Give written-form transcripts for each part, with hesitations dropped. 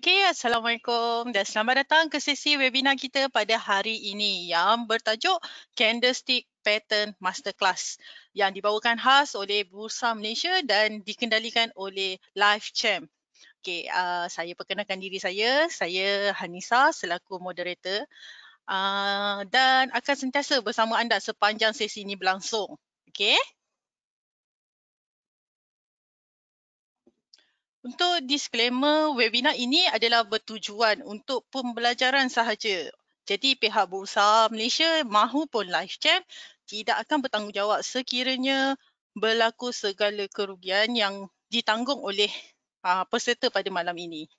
Okey, Assalamualaikum dan selamat datang ke sesi webinar kita pada hari ini yang bertajuk Candlestick Pattern Masterclass yang dibawakan khas oleh Bursa Malaysia dan dikendalikan oleh LifeChamp. Okey, saya perkenalkan diri saya Hanisa selaku moderator dan akan sentiasa bersama anda sepanjang sesi ini berlangsung. Okey. Untuk disclaimer, webinar ini adalah bertujuan untuk pembelajaran sahaja. Jadi pihak Bursa Malaysia mahupun LifeChamp tidak akan bertanggungjawab sekiranya berlaku segala kerugian yang ditanggung oleh peserta pada malam ini.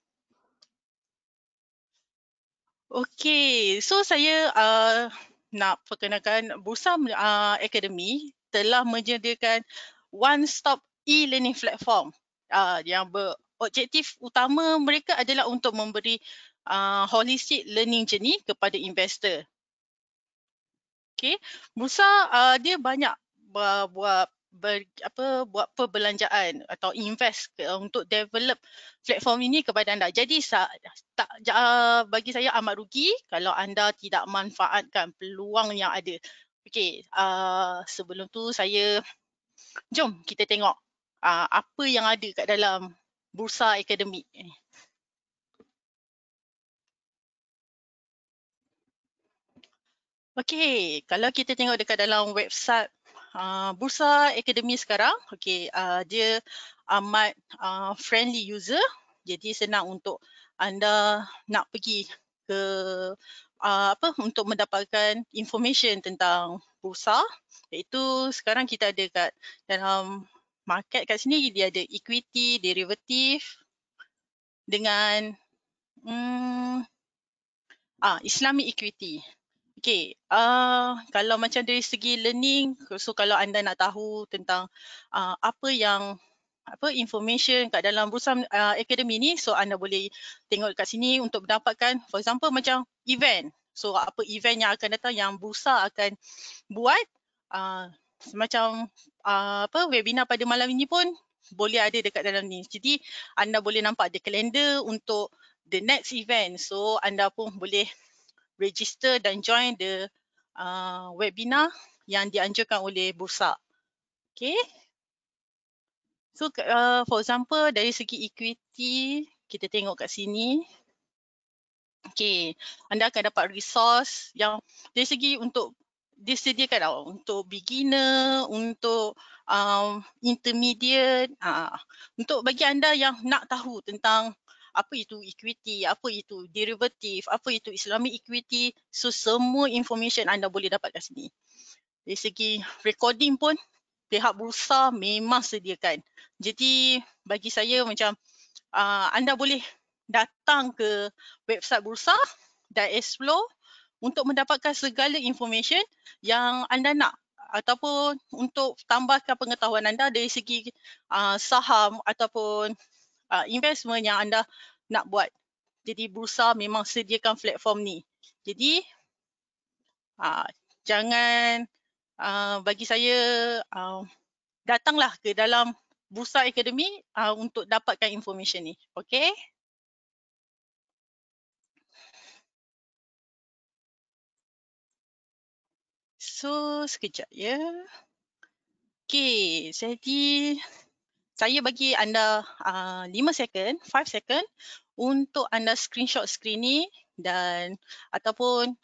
Okey, so saya nak perkenalkan Bursa Academy telah menyediakan one-stop e-learning platform yang berobjektif utama mereka adalah untuk memberi holistic learning journey kepada investor. Okey, Bursa dia banyak buat perbelanjaan atau invest untuk develop platform ini kepada anda. Jadi bagi saya amat rugi kalau anda tidak manfaatkan peluang yang ada. Okey, sebelum tu jom kita tengok apa yang ada kat dalam Bursa Akademik ni. Okey, kalau kita tengok dekat dalam website Bursa Akademi sekarang, okey, dia amat friendly user. Jadi senang untuk anda nak pergi ke untuk mendapatkan information tentang bursa. Iaitu sekarang kita ada kat dalam market kat sini dia ada equity, derivative dengan Islamic equity. Okay, kalau macam dari segi learning, so kalau anda nak tahu tentang apa information kat dalam Bursa Academy ni, so anda boleh tengok kat sini untuk mendapatkan, for example macam event. So apa event yang akan datang yang Bursa akan buat, semacam webinar pada malam ini pun boleh ada dekat dalam ni. Jadi anda boleh nampak ada kalender untuk the next event. So anda pun boleh register dan join the webinar yang dianjurkan oleh Bursa. Okay. So for example dari segi equity, kita tengok kat sini. Okay, anda akan dapat resource yang dari segi untuk disediakan untuk beginner, untuk intermediate, untuk bagi anda yang nak tahu tentang apa itu equity, apa itu derivative, apa itu Islamic equity. So semua information anda boleh dapat kat sini. Dari segi recording pun pihak bursa memang sediakan. Jadi bagi saya macam anda boleh datang ke website bursa dan explore untuk mendapatkan segala information yang anda nak ataupun untuk tambahkan pengetahuan anda dari segi saham ataupun investment yang anda nak buat. Jadi bursa memang sediakan platform ni. Jadi jangan bagi saya datanglah ke dalam Bursa Academy untuk dapatkan information ni. Okay? So, sekejap ya. Okay, jadi saya bagi anda 5 second, 5 second untuk anda screenshot screen ni dan ataupun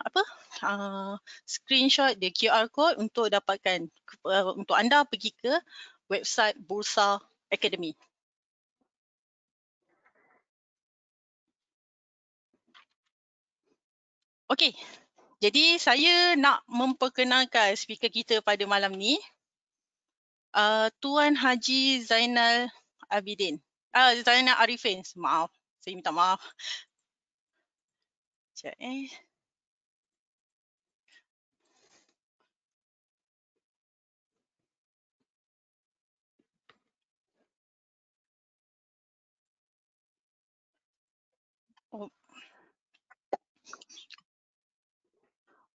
screenshot the QR code untuk dapatkan untuk anda pergi ke website Bursa Academy. Okey. Jadi saya nak memperkenalkan speaker kita pada malam ni, Tuan Haji Zainal Abidin. Zainal Arifin, maaf. Saya minta maaf. Sekejap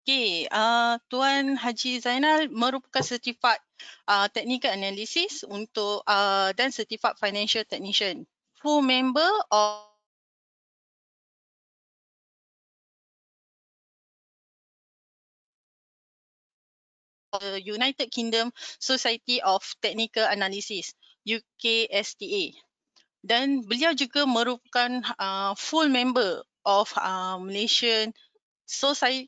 Okey, Tuan Haji Zainal merupakan sertifikat technical analysis untuk dan sertifikat financial technician. Full member of the United Kingdom Society of Technical Analysis, UKSTA. Dan beliau juga merupakan full member of Malaysian Society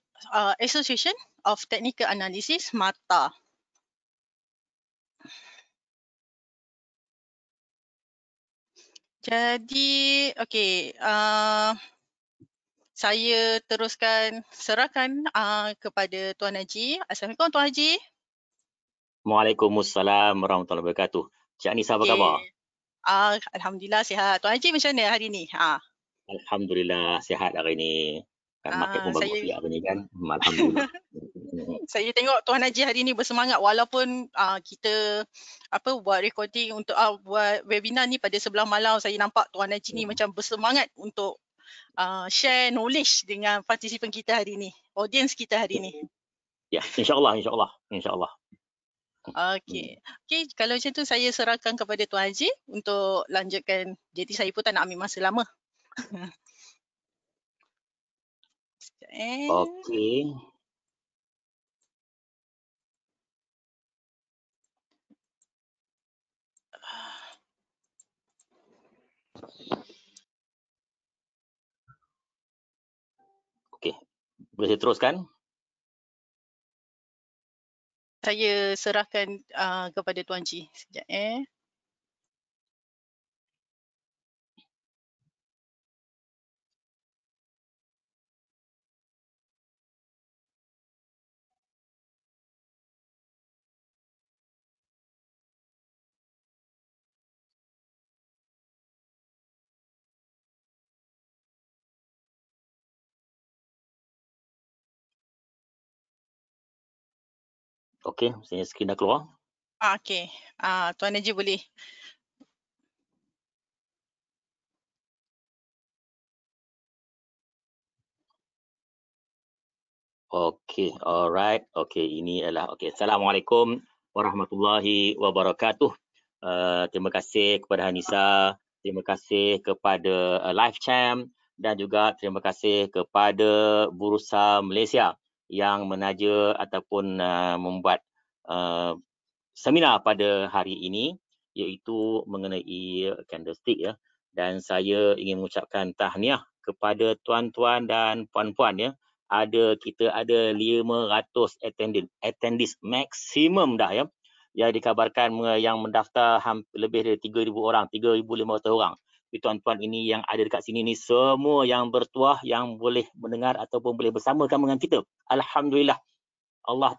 Association of Technical Analysis, MATA. Jadi, okey, saya teruskan serahkan kepada Tuan Haji. Assalamualaikum Tuan Haji. Waalaikumsalam warahmatullahi wabarakatuh. Cik Anissa, apa khabar? Alhamdulillah sihat. Tuan Haji macam mana hari ni? Alhamdulillah sihat hari ni. Kan market pun bagus juga hari ni kan. Alhamdulillah. Saya tengok Tuan Haji hari ni bersemangat walaupun kita buat recording untuk buat webinar ni pada sebelah malam. Saya nampak Tuan Haji ni macam bersemangat untuk share knowledge dengan partisipan kita hari ni, audience kita hari ni. Ya, insyaAllah. Okey, kalau macam tu saya serahkan kepada Tuan Haji untuk lanjutkan. Jadi saya pun tak nak ambil masa lama. Okey. Okey, boleh saya teruskan? Saya serahkan kepada Tuan Haji. Sekejap Okey, saya skrin dah keluar. Okey, Tuan Haji boleh. Okey, alright. Okey, ini adalah Assalamualaikum warahmatullahi wabarakatuh. Terima kasih kepada Hanisa, terima kasih kepada LiveChamp dan juga terima kasih kepada Bursa Malaysia yang menaja ataupun membuat seminar pada hari ini, iaitu mengenai candlestick ya. Dan saya ingin mengucapkan tahniah kepada tuan-tuan dan puan-puan ya. Kita ada 500 attendees maksimum dah ya. Yang dikabarkan yang mendaftar lebih dari 3,000 orang, 3,500 orang. Tuan-tuan ini yang ada dekat sini ni semua yang bertuah, yang boleh mendengar ataupun boleh bersamakan dengan kita. Alhamdulillah. Allah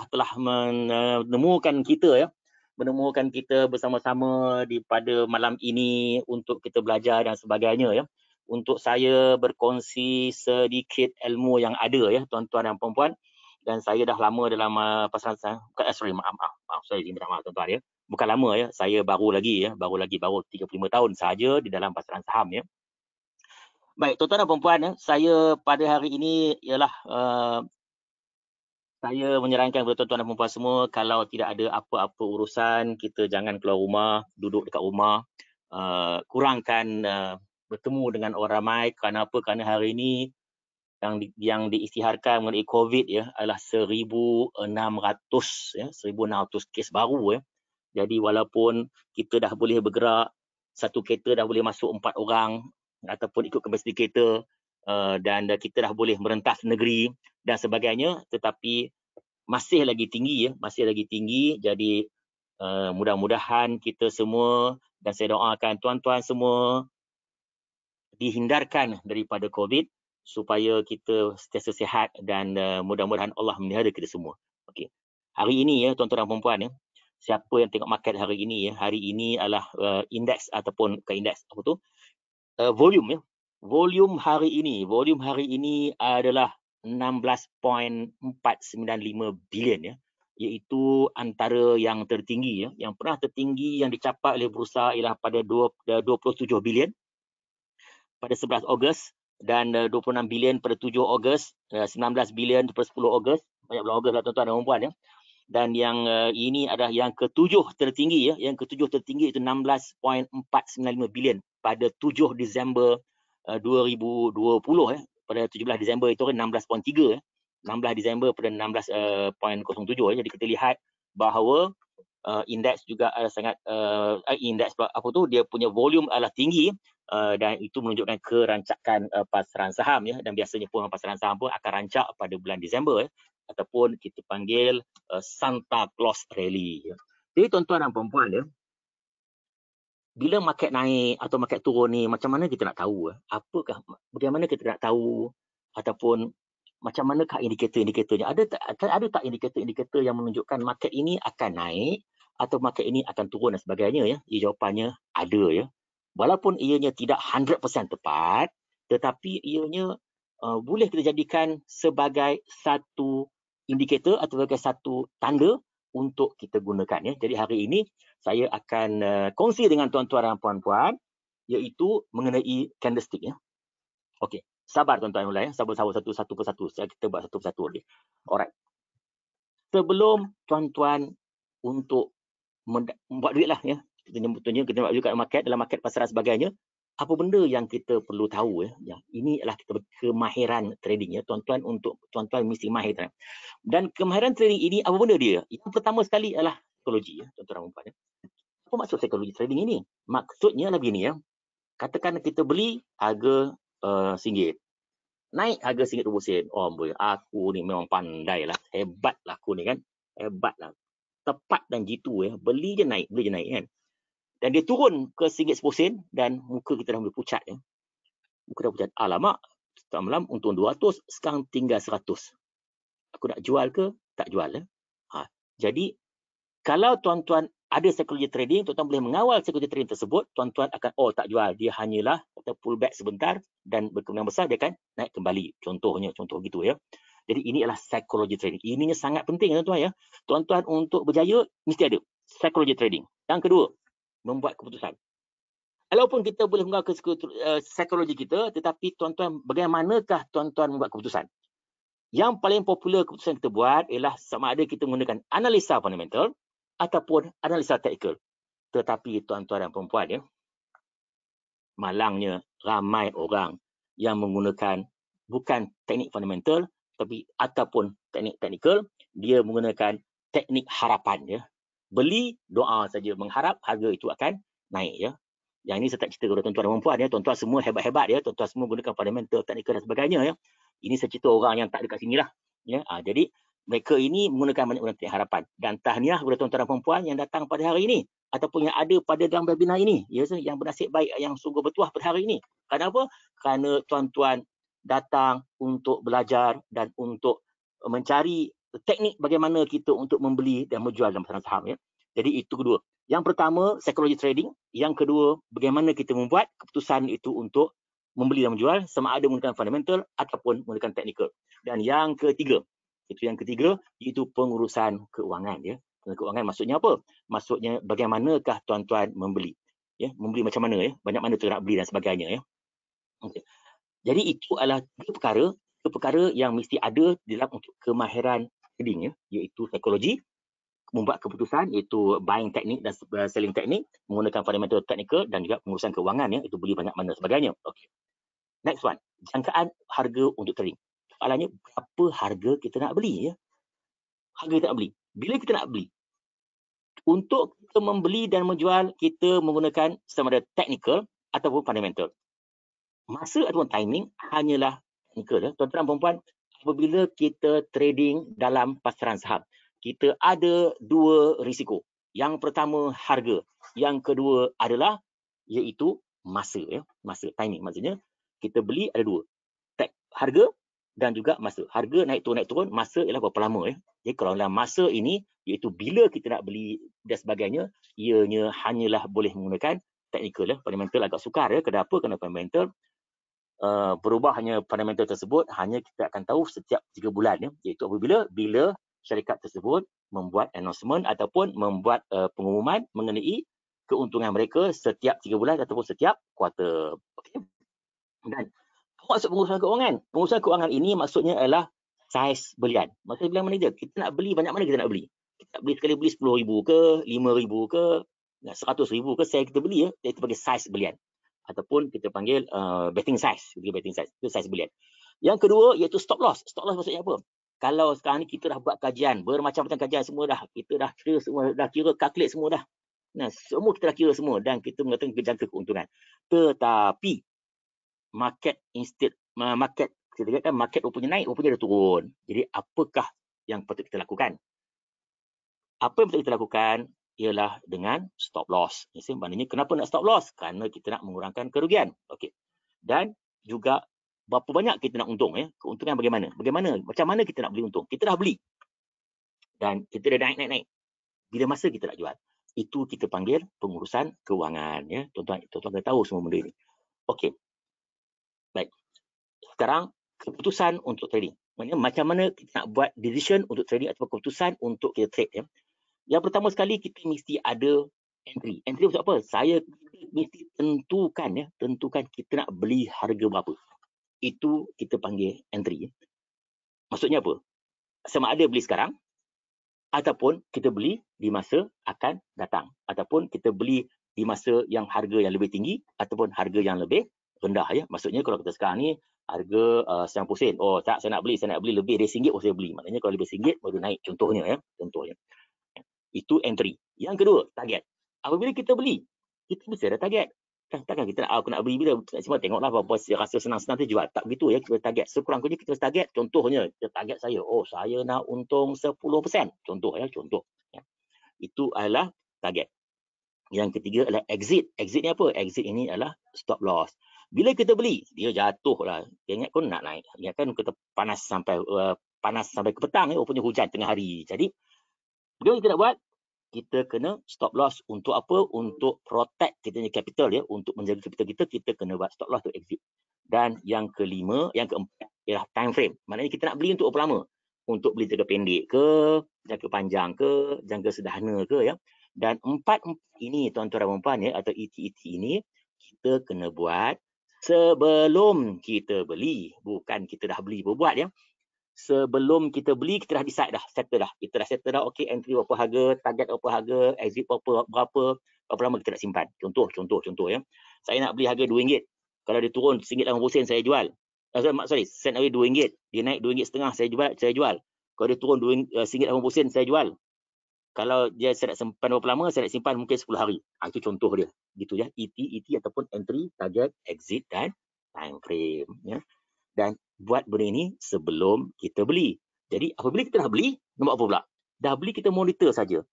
telah menemukan kita ya, menemukan kita bersama-sama pada malam ini untuk kita belajar dan sebagainya ya. Untuk saya berkongsi sedikit ilmu yang ada ya, tuan-tuan dan puan-puan. Dan saya dah lama dalam pasaran saham. Maaf, saya minta maaf tuan-tuan ya. Bukan lama ya, saya baru 35 tahun saja di dalam pasaran saham ya. Baik, tuan-tuan dan puan-puan ya, saya pada hari ini ialah saya menyarankan kepada tuan-tuan dan puan-puan semua, kalau tidak ada apa-apa urusan, kita jangan keluar rumah, duduk dekat rumah, kurangkan bertemu dengan orang ramai. Kerana apa? Kerana hari ini yang diisytiharkan mengenai COVID ya adalah 1,600 ya, 1,600 kes baru ya. Jadi walaupun kita dah boleh bergerak, satu kereta dah boleh masuk 4 orang ataupun ikut kapasiti kereta, dan kita dah boleh merentas negeri dan sebagainya, tetapi masih lagi tinggi. Jadi mudah-mudahan kita semua, dan saya doakan tuan-tuan semua dihindarkan daripada COVID supaya kita sentiasa sihat dan mudah-mudahan Allah memelihara kita semua. Okey. Hari ini ya tuan-tuan dan puan-puan ya, siapa yang tengok market hari ini ya, hari ini adalah indeks ataupun bukan indeks apa tu? Volume ya. Volume hari ini adalah 16.495 bilion ya, iaitu antara yang tertinggi ya. Yang pernah tertinggi yang dicapai oleh bursa ialah pada 27 bilion pada 11 Ogos dan 26 bilion pada 7 Ogos, 19 bilion pada 10 Ogos. Banyak bulan Ogos lah tuan-tuan dan puan ya. Dan yang ini adalah yang ketujuh tertinggi ya. Yang ketujuh tertinggi itu 16.495 bilion pada 7 Disember 2020 ya. Pada 17 Disember itu 16.3 ya. 16 Disember pada 16.07. Jadi kita lihat bahawa indeks juga sangat indeks apa tu, dia punya volume adalah tinggi, dan itu menunjukkan kerancakan pasaran saham ya, dan biasanya pun pasaran saham pun akan rancak pada bulan Disember ataupun kita panggil Santa Claus Rally ya. Jadi tuan-tuan dan puan-puan ya, bila market naik atau market turun ni, macam mana kita nak tahu bagaimana kita nak tahu, ataupun macam manakah indikator-indikatornya? Ada tak indikator-indikator yang menunjukkan market ini akan naik atau market ini akan turun dan sebagainya ya? Jawapannya ada ya. Walaupun ianya tidak 100% tepat, tetapi ianya boleh kita jadikan sebagai satu indikator atau sebagai satu tanda untuk kita gunakan ya. Jadi hari ini saya akan kongsi dengan tuan-tuan dan puan-puan iaitu mengenai candlestick ya. Okey. Sabar tuan-tuan mulai ya. Sabar satu persatu. Kita buat satu persatu lagi. Alright. Sebelum tuan-tuan untuk membuat duit lah ya. Kita buat duit kat market, dalam market pasaran sebagainya. Apa benda yang kita perlu tahu ya. Ini adalah kita kemahiran trading ya. Tuan-tuan mesti mahir. Dan kemahiran trading ini apa benda dia? Yang pertama sekali adalah psikologi ya, tuan-tuan dan puan. Apa maksud psikologi trading ini? Maksudnya adalah begini ya. Katakan kita beli harga RM1. Naik harga RM1.20. Oh boy, aku ni memang pandai lah. Hebat lah aku ni kan. Hebat lah. Tepat dan jitu ya. Beli je naik kan. Dan dia turun ke RM1.10 dan muka kita dah boleh pucat ya. Muka dah pucat. Alamak, semalam untung 200, sekarang tinggal 100. Aku nak jual ke? Tak jual ya. Jadi, kalau tuan-tuan ada psikologi trading, tuan-tuan boleh mengawal psikologi trading tersebut, tuan-tuan akan, tak jual. Dia hanyalah pullback sebentar dan berkembang besar, dia akan naik kembali. Contoh gitu ya. Jadi ini adalah psikologi trading. Ininya sangat penting tuan-tuan ya. Tuan-tuan untuk berjaya, mesti ada psikologi trading. Yang kedua, membuat keputusan. Walaupun kita boleh menggunakan psikologi kita, tetapi tuan-tuan, bagaimanakah tuan-tuan membuat keputusan? Yang paling popular keputusan kita buat ialah sama ada kita menggunakan analisa fundamental ataupun analisa teknikal. Tetapi tuan-tuan dan perempuan ya, malangnya ramai orang yang menggunakan bukan teknik fundamental tapi ataupun teknik teknikal, dia menggunakan teknik harapan ya. Beli, doa saja, mengharap harga itu akan naik ya. Yang ini saya tak cerita kepada tuan-tuan dan perempuan ya. Tuan-tuan semua hebat-hebat ya. Tuan-tuan semua gunakan fundamental, teknikal dan sebagainya ya. Ini saya cerita orang yang tak ada kat sini lah ya. Jadi mereka ini menggunakan banyak teknik harapan. Dan tahniah kepada tuan-tuan dan perempuan yang datang pada hari ini ataupun yang ada pada dalam webinar ini ya, yang bernasib baik, yang sungguh bertuah pada hari ini. Kenapa? Kerana tuan-tuan datang untuk belajar dan untuk mencari teknik bagaimana kita untuk membeli dan menjual dalam pasaran saham ya. Jadi itu kedua. Yang pertama, psikologi trading. Yang kedua, bagaimana kita membuat keputusan itu untuk membeli dan menjual, sama ada menggunakan fundamental ataupun menggunakan teknikal. Dan yang ketiga, iaitu pengurusan keuangan ya. Keuangan maksudnya apa? Maksudnya bagaimanakah tuan-tuan membeli? Ya, membeli macam mana ya? Banyak mana tu nak beli dan sebagainya ya. Okay. Jadi itu adalah perkara yang mesti ada dalam untuk kemahiran trading ya, iaitu psikologi, membuat keputusan, iaitu buying teknik dan selling teknik, menggunakan fundamental technical dan juga pengurusan keuangan ya, itu beli banyak mana sebagainya. Okey. Next one, jangkaan harga untuk trading. Soalannya berapa harga kita nak beli ya? Harga kita nak beli. Bila kita nak beli? Untuk kita membeli dan menjual, kita menggunakan sama ada technical ataupun fundamental. Masa ataupun timing hanyalah teknikal. Tuan-tuan dan perempuan, apabila kita trading dalam pasaran saham, kita ada dua risiko. Yang pertama harga, yang kedua adalah iaitu masa ya, masa timing. Maksudnya kita beli ada dua, harga dan juga masa. Harga naik turun, masa ialah berapa lama ya. Jadi kalau dalam masa ini iaitu bila kita nak beli dan sebagainya, ianya hanyalah boleh menggunakan teknikal ya. Fundamental agak sukar ya. Kenapa? Kerana fundamental berubahnya fundamental tersebut hanya kita akan tahu setiap 3 bulan ya, iaitu bila syarikat tersebut membuat announcement ataupun membuat pengumuman mengenai keuntungan mereka setiap 3 bulan ataupun setiap kuartal. Okey. Dan maksud pengurusan keuangan. Pengurusan keuangan ini maksudnya adalah saiz belian. Maksudnya belian mana je? Kita nak beli banyak mana kita nak beli? Kita nak beli sekali beli RM10,000 ke, RM5,000 ke, RM100,000 ke, saya kita beli ya, itu bagi saiz belian. Ataupun kita panggil betting size, itu size belian. Yang kedua iaitu stop loss. Stop loss maksudnya apa? kalau sekarang ni kita dah buat kajian, bermacam-macam kajian semua dah, kita dah kira semua, dah kira calculate semua dah. Nah, semua kita dah kira semua dan kita mengatakan jangka keuntungan. Tetapi market kita lihat kan market rupanya naik, rupanya dah turun. Jadi apakah yang patut kita lakukan? Apa yang patut kita lakukan ialah dengan stop loss. Maknanya kenapa nak stop loss? Kerana kita nak mengurangkan kerugian. Okey. Dan juga berapa banyak kita nak untung, ya? Keuntungan bagaimana? Macam mana kita nak beli untung? Kita dah beli dan kita dah naik. Bila masa kita nak jual? Itu kita panggil pengurusan kewangan, ya. Tuan-tuan kena tahu semua benda ini. Okey. Baik. Sekarang keputusan untuk trading. Maksudnya macam mana kita nak buat decision untuk trading atau keputusan untuk kita trade, ya. Yang pertama sekali kita mesti ada entry. Entry maksud apa? Saya mesti tentukan kita nak beli harga berapa. Itu kita panggil entry. Maksudnya apa? Sama ada beli sekarang ataupun kita beli di masa akan datang, ataupun kita beli di masa yang harga yang lebih tinggi ataupun harga yang lebih rendah, ya. Maksudnya kalau kita sekarang ni harga 90 sen, oh tak, saya nak beli lebih dari RM1, saya beli. Maknanya kalau lebih RM1 baru naik, contohnya, ya. Itu entry. Yang kedua, target. Apabila kita beli, kita mesti ada target. Takkan kita nak beli bila semua tengoklah apa rasa senang-senang tu jual. Tak begitu, ya. Kita target. Sekurang-kurangnya kita target. Contohnya, target saya, saya nak untung 10%. Contoh, ya, contoh. Ya. Itu adalah target. Yang ketiga adalah exit. Exit ni apa? Exit ini adalah stop loss. Bila kita beli, dia jatuh lah. Dia ingat pun nak naik. Ingat kan kita panas sampai ke petang, ya. Rupanya hujan tengah hari. Jadi, bila kita nak buat, kita kena stop loss. Untuk apa? Untuk protect kita punya capital, ya. Untuk menjaga capital kita kena buat stop loss untuk exit. Dan yang keempat ialah time frame. Maknanya kita nak beli untuk berapa lama? Untuk beli jangka pendek ke, jangka panjang ke, jangka sederhana ke, ya. Dan empat ini, tuan-tuan dan puan, ya, atau ET ini kita kena buat sebelum kita beli, bukan kita dah beli berbuat, ya. Sebelum kita beli, kita dah decide dah, settle dah. Kita dah settle dah, okey, entry berapa harga, target berapa harga, exit berapa lama kita nak simpan. Contoh, ya. Saya nak beli harga RM2. Kalau dia turun RM1.80 saya jual. Sen away RM2. Dia naik RM2.50 saya jual. Kalau dia turun RM1.80 saya jual. Kalau saya nak simpan berapa lama, saya nak simpan mungkin 10 hari. Itu contoh dia. Gitu, ya. ET ataupun entry, target, exit dan time frame, ya. Dan buat benda ini sebelum kita beli. Jadi apabila kita dah beli, nak buat apa pula? Dah beli, kita monitor saja.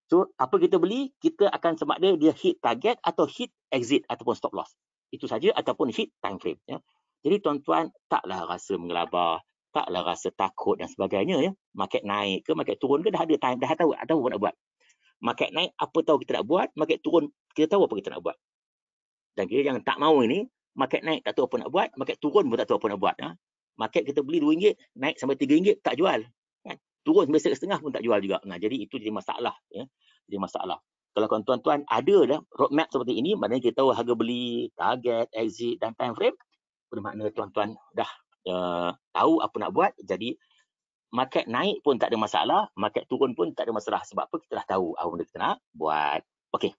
So apa kita beli, kita akan sama ada dia hit target atau hit exit ataupun stop loss. Itu saja, ataupun hit time frame, ya. Jadi tuan-tuan taklah rasa mengelabah, taklah rasa takut dan sebagainya, ya. Market naik ke, market turun ke, dah ada time, dah tahu apa nak buat. Market naik, apa tahu kita nak buat. Market turun, kita tahu apa kita nak buat. Dan kita yang tak mahu ini, market naik tak tahu apa nak buat, market turun pun tak tahu apa nak buat, ya. Market kita beli RM2, naik sampai RM3 tak jual, kan? Turun sampai setengah pun tak jual juga. Nah, jadi itu jadi masalah, ya. Jadi masalah. Kalau tuan-tuan ada dah roadmap seperti ini, maknanya kita tahu harga beli, target, exit dan time frame, bermakna tuan-tuan dah tahu apa nak buat. Jadi market naik pun tak ada masalah, market turun pun tak ada masalah. Sebab apa? Kita dah tahu apa benda kita nak buat. Okey.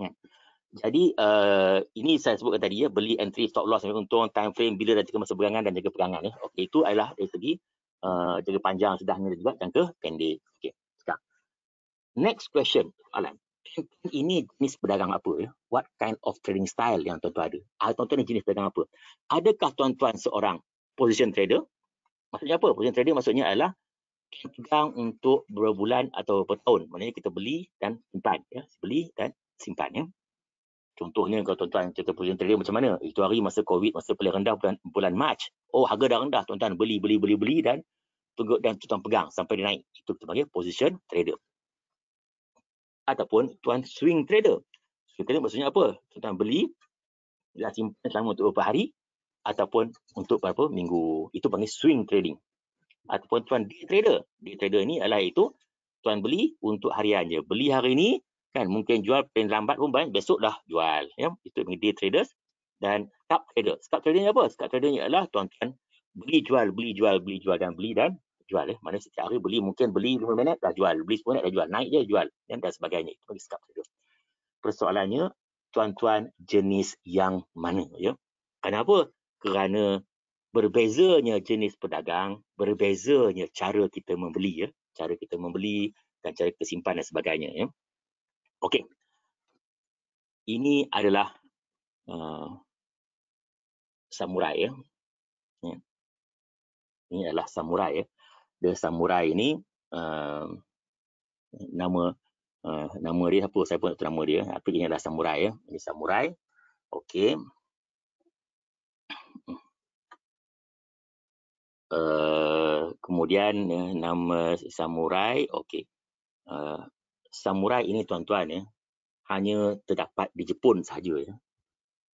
Ya. Jadi ini saya sebutkan tadi, ya, beli, entry, stop loss, untung, time frame, bila dan jangka masa pegangan dan jangka pegangan, ya. Okey, itu adalah dari segi jangka panjang sederhana dan juga jangka pendek. Okey, sekarang next question, Alan. Ini jenis pedagang apa, ya? What kind of trading style yang tuan-tuan ada? Tuan-tuan ni jenis pedagang apa? Adakah tuan-tuan seorang position trader? Maksudnya apa? Position trader maksudnya adalah pegang untuk berbulan atau bertahun. Maknanya kita beli dan simpan, ya. Beli dan simpan, ya. Contohnya kalau tuan-tuan cerita position trader macam mana? Itu hari masa COVID, masa paling rendah bulan Mac. Oh, harga dah rendah, tuan-tuan beli dan tunggu dan tuan pegang sampai dia naik. Itu kita panggil position trader. Ataupun tuan swing trader. Swing trader maksudnya apa? Tuan beli dan simpan selama untuk beberapa hari ataupun untuk beberapa minggu. Itu panggil swing trading. Ataupun tuan day trader. Day trader ni adalah itu tuan beli untuk harian je. Beli hari ni, kan, mungkin jual paling lambat pun besok dah jual, ya. Itu day traders. Dan scalp trader. Scalp trader ni apa? Scalp trader ni adalah tuan-tuan beli jual dan beli dan jual, ya. Mana setiap hari mungkin beli 5 minit dah jual, beli 10 minit dah jual, naik je jual dan sebagainya. Itu bagi scalp trader. Persoalannya, tuan-tuan jenis yang mana, ya? Kenapa? Kerana berbezanya jenis pedagang, berbezanya cara kita membeli, ya, cara kita membeli dan cara kita simpan dan sebagainya. Ya. Okey, ini adalah samurai. Ya. Ya. Ini adalah samurai. Ya. The samurai ini nama dia apa? Saya pun tak tahu nama dia. Tapi ini adalah samurai. Ya. Ini samurai. Okey. Kemudian nama samurai. Okey. Samurai ini tuan-tuan, ya, hanya terdapat di Jepun sahaja. Ya.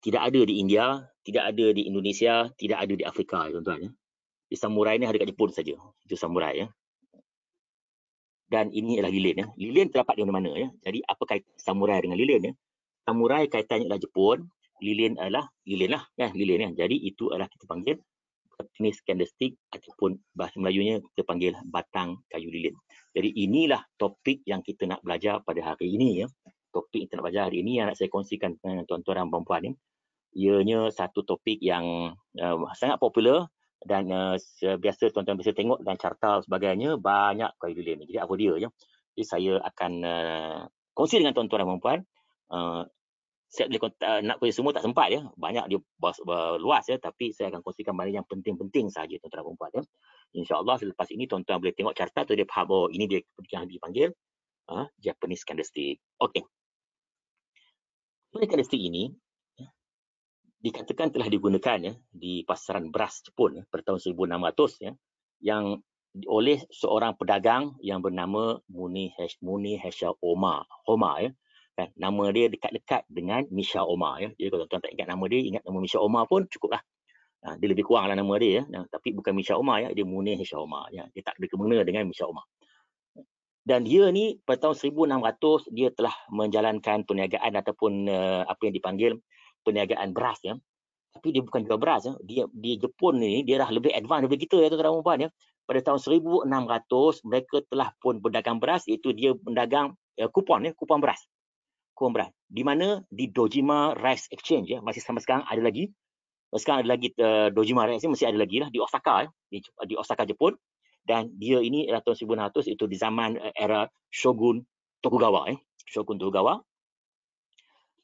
Tidak ada di India, tidak ada di Indonesia, tidak ada di Afrika, tuan-tuan. Ya. Di samurai ini ada kat Jepun saja. Itu samurai. Ya. Dan ini adalah lilin. Ya. Lilin terdapat di mana-mana. Ya. Jadi apa kaitan samurai dengan lilin? Ya. Samurai kaitannya adalah Jepun, lilin adalah lilin lah. Ya, lilin. Ya. Jadi itu adalah kita panggil jenis candlestick ataupun bahasa Melayunya kita panggil batang kayu lilin. Jadi inilah topik yang kita nak belajar pada hari ini. Ya. Topik yang kita nak belajar hari ini yang nak saya kongsikan dengan tuan-tuan dan puan-puan ni. Ianya satu topik yang sangat popular dan biasa tuan-tuan bisa tengok dan carta sebagainya banyak kayu lilin. Jadi apa dia? Ya. Jadi saya akan kongsi dengan tuan-tuan dan puan-puan. Saya boleh nak kongsi semua tak sempat, ya. Banyak dia luas, ya, tapi saya akan kongsikan mana yang penting-penting sahaja tuan-tuan dan puan-puan. Ya. InsyaAllah selepas ini tuan-tuan boleh tengok carta tu dia faham, oh ini dia yang dipanggil Japanese candlestick. Okey. Japanese candlestick ini dikatakan telah digunakan, ya, di pasaran beras Jepun, ya, pada tahun 1600, ya, yang oleh seorang pedagang yang bernama Munehisa Oma, ya. Kan, nama dia dekat-dekat dengan Misha Oma. Ya. Jadi kalau tuan-tuan tak ingat nama dia, ingat nama Misha Oma pun cukuplah. Dia lebih kuranglah nama dia. Ya. Tapi bukan Misha Oma, ya. Dia Munehisa Oma. Ya. Dia tak ada kemengena dengan Misha Oma. Dan dia ni pada tahun 1600 dia telah menjalankan perniagaan ataupun apa yang dipanggil perniagaan beras. Ya. Tapi dia bukan jual beras. Ya. Dia di Jepun ni dia dah lebih advance daripada kita, ya, tuan-tuan dan puan. Ya. Pada tahun 1600 mereka telah pun berdagang beras, iaitu dia berdagang kupon, ya, kupon beras. Di mana di Dojima Rice Exchange, ya, masih sampai sekarang ada lagi. Sekarang ada lagi Dojima Rice masih ada lagi lah di Osaka, ya, di Osaka Jepun. Dan dia ini adalah tahun 1600, itu di zaman era Shogun Tokugawa, ya. Shogun Tokugawa.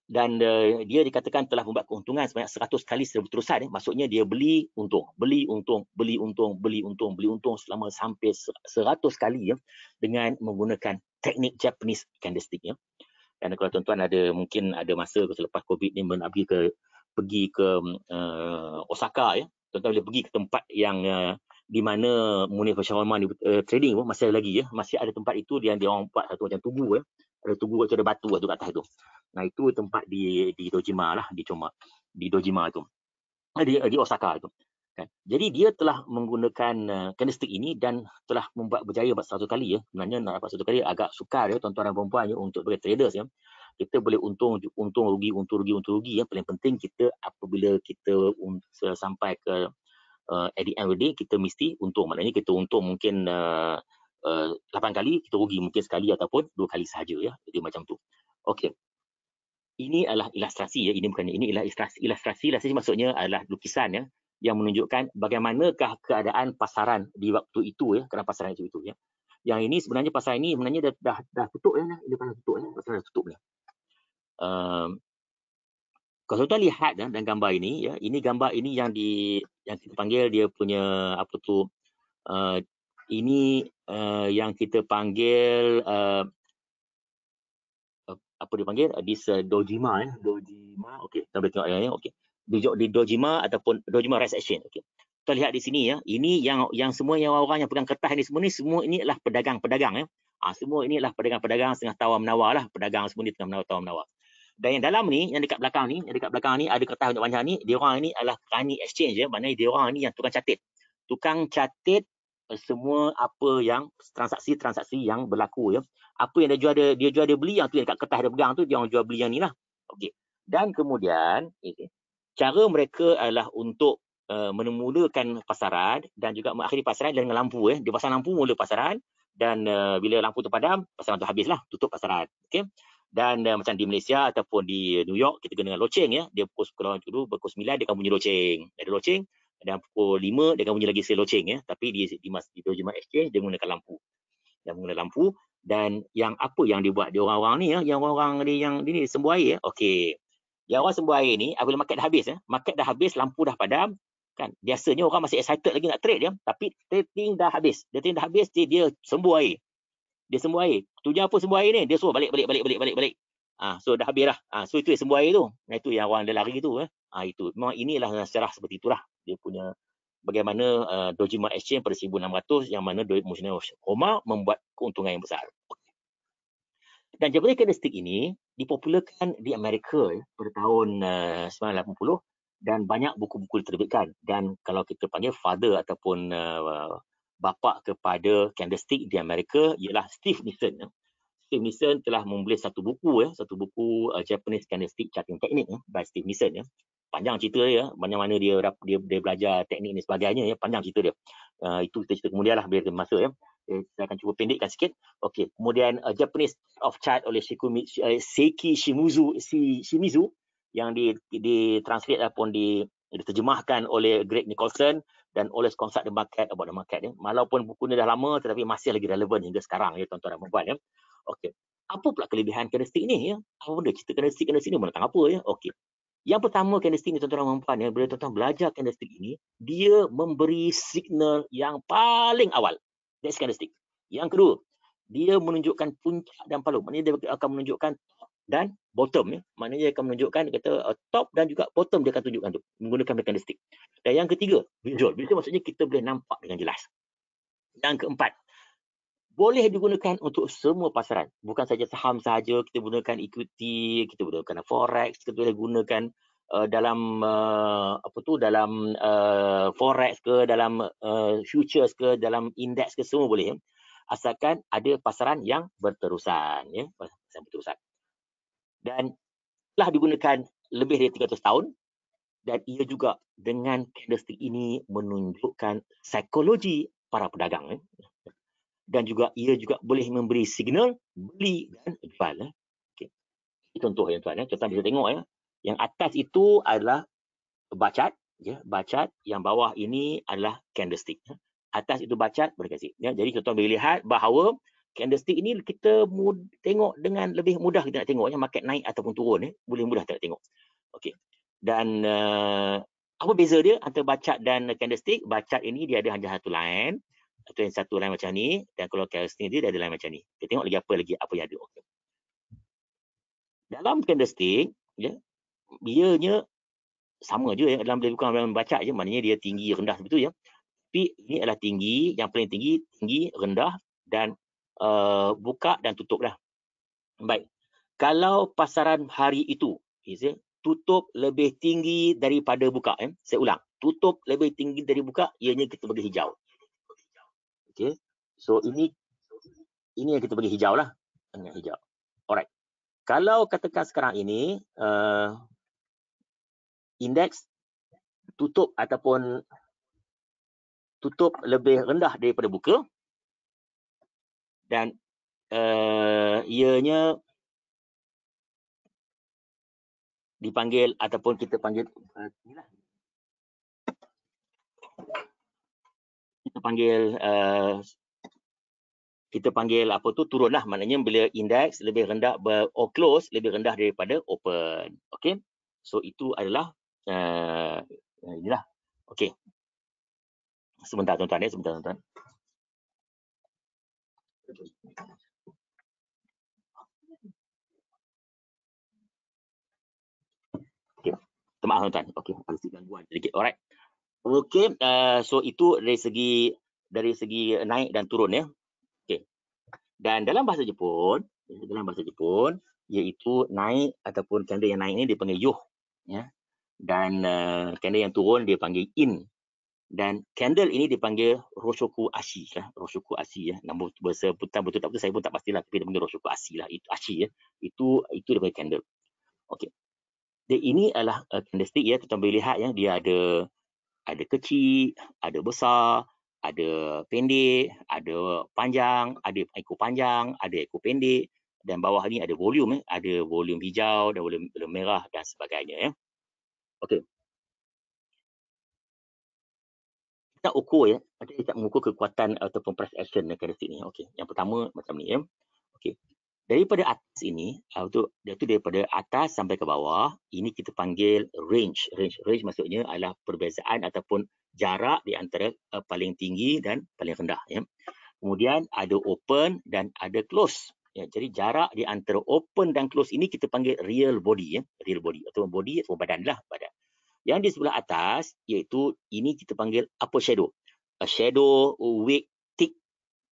Dan dia dikatakan telah membuat keuntungan sebanyak 100 kali secara berterusan. Ya. Maksudnya dia beli untung selama sampai 100 kali, ya, dengan menggunakan teknik Japanese candlestick. Ya. Dan kalau tuan-tuan mungkin ada masa selepas COVID ni pergi ke Osaka, ya, tuan-tuan boleh pergi ke tempat yang di mana Munehisa Oma trading pun masih ada lagi, ya, masih ada tempat itu yang dia orang buat satu macam tugu, ya, ada tugu macam ada batu tu kat atas tu. Nah itu tempat di Dojima lah, di Dojima tu, di Osaka tu. Kan? Jadi dia telah menggunakan candlestick ini dan telah membuat berjaya 100 kali. Ya. Sebenarnya nak dapat 100 kali agak sukar, ya, tuan-tuan dan puan-puan, ya, untuk sebagai traders. Ya. Kita boleh untung rugi. Ya. Paling penting kita apabila kita sampai ke at the end of the day kita mesti untung. Maknanya kita untung mungkin 8 kali, kita rugi mungkin sekali ataupun 2 kali sahaja. Ya. Jadi macam tu. Okey. Ini adalah ilustrasi, ya. Ini adalah ilustrasi maksudnya adalah lukisan, ya, yang menunjukkan bagaimanakah keadaan pasaran di waktu itu, ya, keadaan pasaran itu, ya. Yang ini sebenarnya pasaran ini sebenarnya dah tutup, ya, dia dah tutup, ya, pasaran dah tutup, ya. Kalau tuan lihat, ya, dan gambar ini, ya, ini gambar ini yang kita panggil dia punya apa tu, ini yang kita panggil apa dipanggil Dojima, ya. Dojima, okey, kita boleh tengok, ya, okey. Di Dojima ataupun Dojima Rice Exchange, okey. Kita lihat di sini, ya, ini yang semua yang orang yang pegang kertas ni semua ini adalah pedagang-pedagang, ya. Semua ini adalah pedagang-pedagang setengah tawar-menawar lah, pedagang semua ni tengah tawar-menawar. Dan yang dalam ni, yang dekat belakang ni ada kertas banyak ni, dia orang ni adalah Kani Exchange, ya. Maknanya dia orang ni yang tukang catat semua apa yang transaksi yang berlaku, ya. Apa yang dia jual dia beli, yang tu yang dekat kertas dia pegang tu dia orang jual beli yang ni lah. Okey. Dan kemudian cara mereka adalah untuk memulakan pasaran dan juga mengakhiri pasaran dengan lampu, ya. Dia pasang lampu mula pasaran dan bila lampu tu padam, pasaran tu habislah, tutup pasaran. Okey. Dan macam di Malaysia ataupun di New York kita kena dengan loceng, ya. Dia pukul 9 dia akan bunyi loceng. Ada loceng dan pukul 5 dia akan bunyi lagi seloceng ya, tapi di Doji Mat Exchange dia menggunakan lampu. Dan yang apa yang dibuat dia orang-orang ni ya, yang orang ni yang ni sembuh air ya. Okey. Yang orang sembuh air ni apabila market dah habis ya, market dah habis, lampu dah padam kan. Biasanya orang masih excited lagi nak trade ya, tapi trading dah habis. Dia sembuh air. Dia sembuh air. Tujuan apa sembuh air ni? Dia suruh balik. So dah habis dah. So itu sembuh air tu. Nah itu yang orang dia lari tu itu. Memang inilah sejarah seperti itulah. Dia punya bagaimana Doji Mat Exchange pada 1600 yang mana Musnah Omar membuat keuntungan yang besar. Dan Japanese candlestick ini dipopularkan di Amerika pada tahun 1980 dan banyak buku-buku diterbitkan. Dan kalau kita panggil father ataupun bapa kepada candlestick di Amerika ialah Steve Nissen. Steve Nissen telah menulis satu buku Japanese Candlestick Charting Technique by Steve Nissen. Panjang cerita dia, mana-mana dia belajar teknik dan sebagainya ya, panjang cerita dia. Itu kita cerita kemudian lah bila kita masuk ya. Saya akan cuba pendekkan sikit. Okey, kemudian Japanese of Chart oleh Seiki Shimizu yang ditranslate ataupun diterjemahkan oleh Greg Nicholson dan oleh Consult the Market about the market ya. Walaupun buku ni dah lama tetapi masih lagi relevan hingga sekarang ya tuan-tuan dan puan-puan ya. Okey. Apa pula kelebihan candlestick ni ya? Apa benda cerita candlestick ni tentang apa ya? Okey. Yang pertama candlestick ni tuan-tuan dan puan-puan ya, bila tuan-tuan belajar candlestick ini, dia memberi signal yang paling awal. That's candlestick. Yang kedua, dia menunjukkan puncak dan paluh. Maknanya dia akan menunjukkan top dan bottom ya. Maknanya dia akan menunjukkan top dan juga bottom dia akan tunjukkan tu menggunakan candlestick. Dan yang ketiga, visual. Visual maksudnya kita boleh nampak dengan jelas. Yang keempat, boleh digunakan untuk semua pasaran. Bukan saja saham sahaja, kita gunakan equity, kita gunakan forex, kita boleh gunakan dalam forex ke, dalam futures ke, dalam index ke, semua boleh. Asalkan ada pasaran yang berterusan. Ya, pasaran berterusan. Dan telah digunakan lebih dari 300 tahun. Dan ia juga dengan candlestick ini menunjukkan psikologi para pedagang. Dan juga ia juga boleh memberi signal beli dan jual. Okay. Ini contoh ya tuan. Contoh bisa tengok ya. Yang atas itu adalah bacat. Ya, bacat. Yang bawah ini adalah candlestick. Atas itu bacat berkasih. Ya, jadi tuan boleh lihat bahawa candlestick ini kita tengok dengan lebih mudah kita nak tengok. Ya, market naik ataupun turun. Ya, boleh mudah kita nak tengok. Okay. Dan apa beza dia antara bacat dan candlestick? Bacat ini dia ada hanya satu line. Atau yang satu line macam ni, dan kalau candlestick dia ada line macam ni. Kita tengok lagi apa yang ada. Okay. Dalam candlestick, ya, ianya sama je dalam bukan baca je, maknanya dia tinggi rendah begitu ya. Tapi ini adalah tinggi, yang paling tinggi, rendah dan buka dan tutup dah. Baik. Kalau pasaran hari itu, tutup lebih tinggi daripada buka, saya ulang, tutup lebih tinggi dari buka, ianya kita bagi hijau. Okay. So ini yang kita bagi hijau lah. Hijau. Alright. Kalau katakan sekarang ini indeks tutup ataupun tutup lebih rendah daripada buka dan ianya dipanggil ataupun kita panggil apa tu, turunlah, maknanya bila indeks lebih rendah close lebih rendah daripada open. Okey, so itu adalah inilah. Okey, sebentar tuan-tuan ya, sebentar tuan-tuan. Okey, maaf tuan-tuan. Okey, ada gangguan sedikit. Alright. Okey, so itu dari segi naik dan turun ya. Okey. Dan dalam bahasa Jepun iaitu naik ataupun candle yang naik ini dipanggil yo ya. Dan candle yang turun dia panggil in. Dan candle ini dipanggil Roshoku Ashi ya. Roshoku Ashi ya. Nama bahasa betul tak betul saya pun tak pastilah, tapi dia panggil Roshoku Ashi lah. Itu Ashi ya. Itu dia candle. Okey. Dan ini adalah candlestick ya, tuan boleh lihat ya, dia ada kecil, ada besar, ada pendek, ada panjang, ada ekor panjang, ada ekor pendek, dan bawah ni ada volume ada volume hijau dan volume merah dan sebagainya ya. Okey. nak ukur ya, dia tak mengukur kekuatan ataupun price action candlestick ni. Okey, yang pertama macam ni ya. Okey. Daripada atas ini, daripada atas sampai ke bawah, ini kita panggil range. Range maksudnya adalah perbezaan ataupun jarak di antara paling tinggi dan paling rendah ya. Kemudian ada open dan ada close. Ya, jadi jarak di antara open dan close ini kita panggil real body ya, real body atau body atau badan lah, badan. Yang di sebelah atas iaitu ini kita panggil upper shadow. A shadow, wick, tick,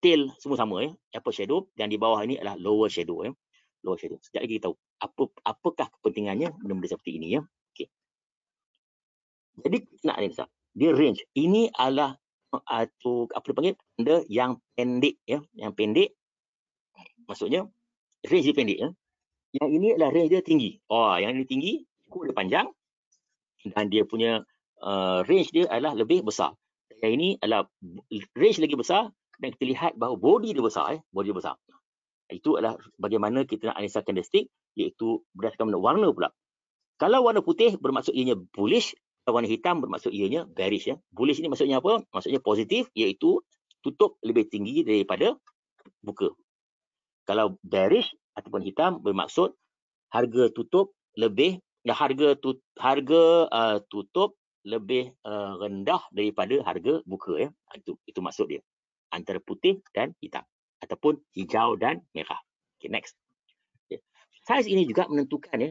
tail semua sama ya, upper shadow, dan di bawah ini adalah lower shadow ya. Lower shadow. Sekejap lagi kita tahu apakah kepentingannya benda-benda seperti ini ya. Okey. Jadi nak ni dia range. Ini adalah atau apa dipanggil benda yang pendek ya, yang pendek. Maksudnya range dia pendek ya. Yang ini adalah range dia tinggi. Oh, yang ini tinggi, ekor dia panjang dan dia punya range dia adalah lebih besar. Yang ini adalah range lagi besar dan kita lihat bahawa body dia besar body dia besar. Itu adalah bagaimana kita nak analisa candlestick, iaitu berdasarkan warna pula. Kalau warna putih bermaksud ianya bullish, kalau warna hitam bermaksud ianya bearish ya. Bullish ini maksudnya apa? Maksudnya positif, iaitu tutup lebih tinggi daripada buka. Kalau bearish ataupun hitam bermaksud harga tutup lebih tutup lebih rendah daripada harga buka ya. Itu maksud dia. Antara putih dan hitam ataupun hijau dan merah. Okay, next. Okay. Saiz ini juga menentukan ya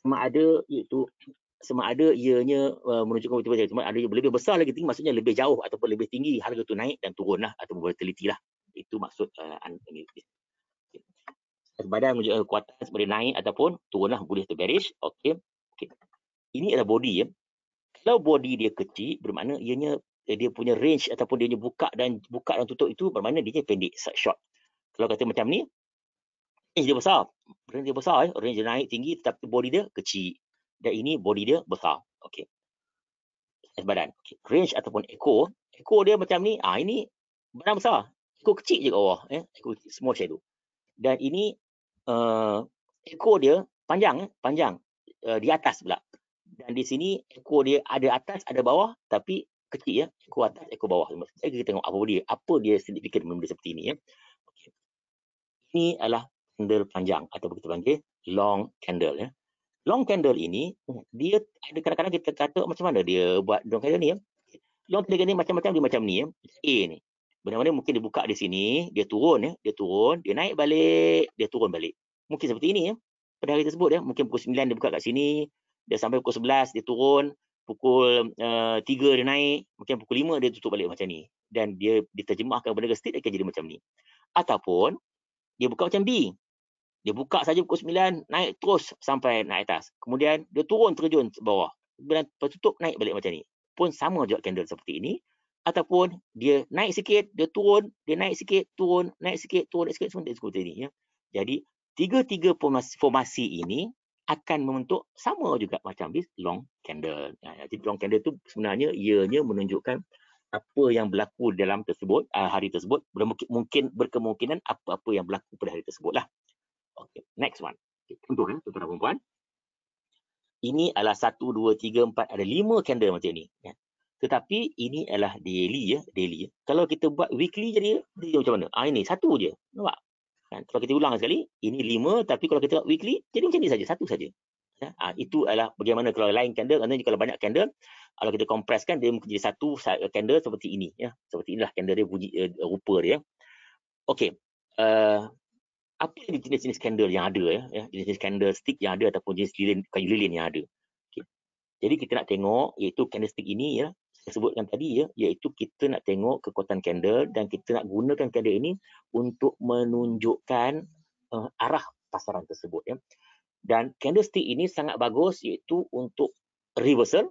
sama ada ianya menunjukkan betul-betul, cuma ada lebih besar lagi tinggi, maksudnya lebih jauh ataupun lebih tinggi harga tu naik dan turun lah atau volatility lah. Itu maksud badan menunjukkan kekuatan seperti naik ataupun turunlah, bullish atau bearish. Okey. Ini adalah body ya. Kalau body dia kecil bermakna ianya dia punya range ataupun dia buka dan tutup itu bermakna dia pendek, short. Kalau kata macam ni, range dia besar. Range dia besar range dia naik tinggi tetapi body dia kecil. Dan ini body dia besar. Okey. Badan. Okay. Range ataupun ekor dia macam ni. Ini badan besar. Ekor kecil je kat bawah ekor kecil, small shadow. Dan ini ekor dia panjang di atas pula. Dan di sini ekor dia ada atas ada bawah tapi kecil ya, ekor atas ekor bawah. Kita tengok apa dia signifikan benda seperti ini ya. Okay. Ini adalah candle panjang atau kita panggil long candle ya. Long candle ini dia ada kadang-kadang kita kata macam mana dia buat long candle ni ya. Long candle ni macam-macam, dia macam ni ya. A ni. Benda-benda mungkin dia buka di sini, dia turun, dia naik balik, dia turun balik. Mungkin seperti ini ya. Pada hari tersebut ya, mungkin pukul 9 dia buka kat sini, dia sampai pukul 11 dia turun, pukul 3 dia naik, mungkin pukul 5 dia tutup balik macam ni. Dan dia diterjemahkan kepada stick akan jadi macam ni. Ataupun dia buka macam B. Dia buka saja pukul 9, naik terus sampai naik atas. Kemudian dia turun terjun ke bawah. Kemudian tutup naik balik macam ni. Pun sama juga candle seperti ini. Ataupun dia naik sikit, dia turun, dia naik sikit, turun, naik sikit, turun, naik sikit, semua seperti ini ya. Jadi tiga-tiga formasi ini akan membentuk sama juga macam this long candle. Jadi long candle itu sebenarnya ianya menunjukkan apa yang berlaku dalam tersebut hari tersebut, mungkin berkemungkinan apa-apa yang berlaku pada hari tersebut lah. Okay, next one. Okay, tuan-tuan dan puan-puan. Ini adalah 1, 2, 3, 4, ada 5 candle macam ni ya. Tetapi ini adalah daily ya, daily. Kalau kita buat weekly jadi macam mana? Ini satu je. Nampak? Kan? Kalau kita ulang sekali, ini 5, tapi kalau kita buat weekly jadi macam ni saja, satu saja. Ya? Itu adalah bagaimana kalau lain candle, kalau banyak candle, kalau kita kompreskan dia mungkin jadi satu candle seperti ini ya. Seperti inilah candle dia bunyi rupa dia. Okey. Apa jenis-jenis candle yang ada ya? Jenis candlestick yang ada ataupun jenis kayu lilin yang ada. Okay. Jadi kita nak tengok iaitu candlestick ini ya, saya sebutkan tadi ya, iaitu kita nak tengok kekuatan candle dan kita nak gunakan candle ini untuk menunjukkan arah pasaran tersebut ya. Dan candlestick ini sangat bagus iaitu untuk reversal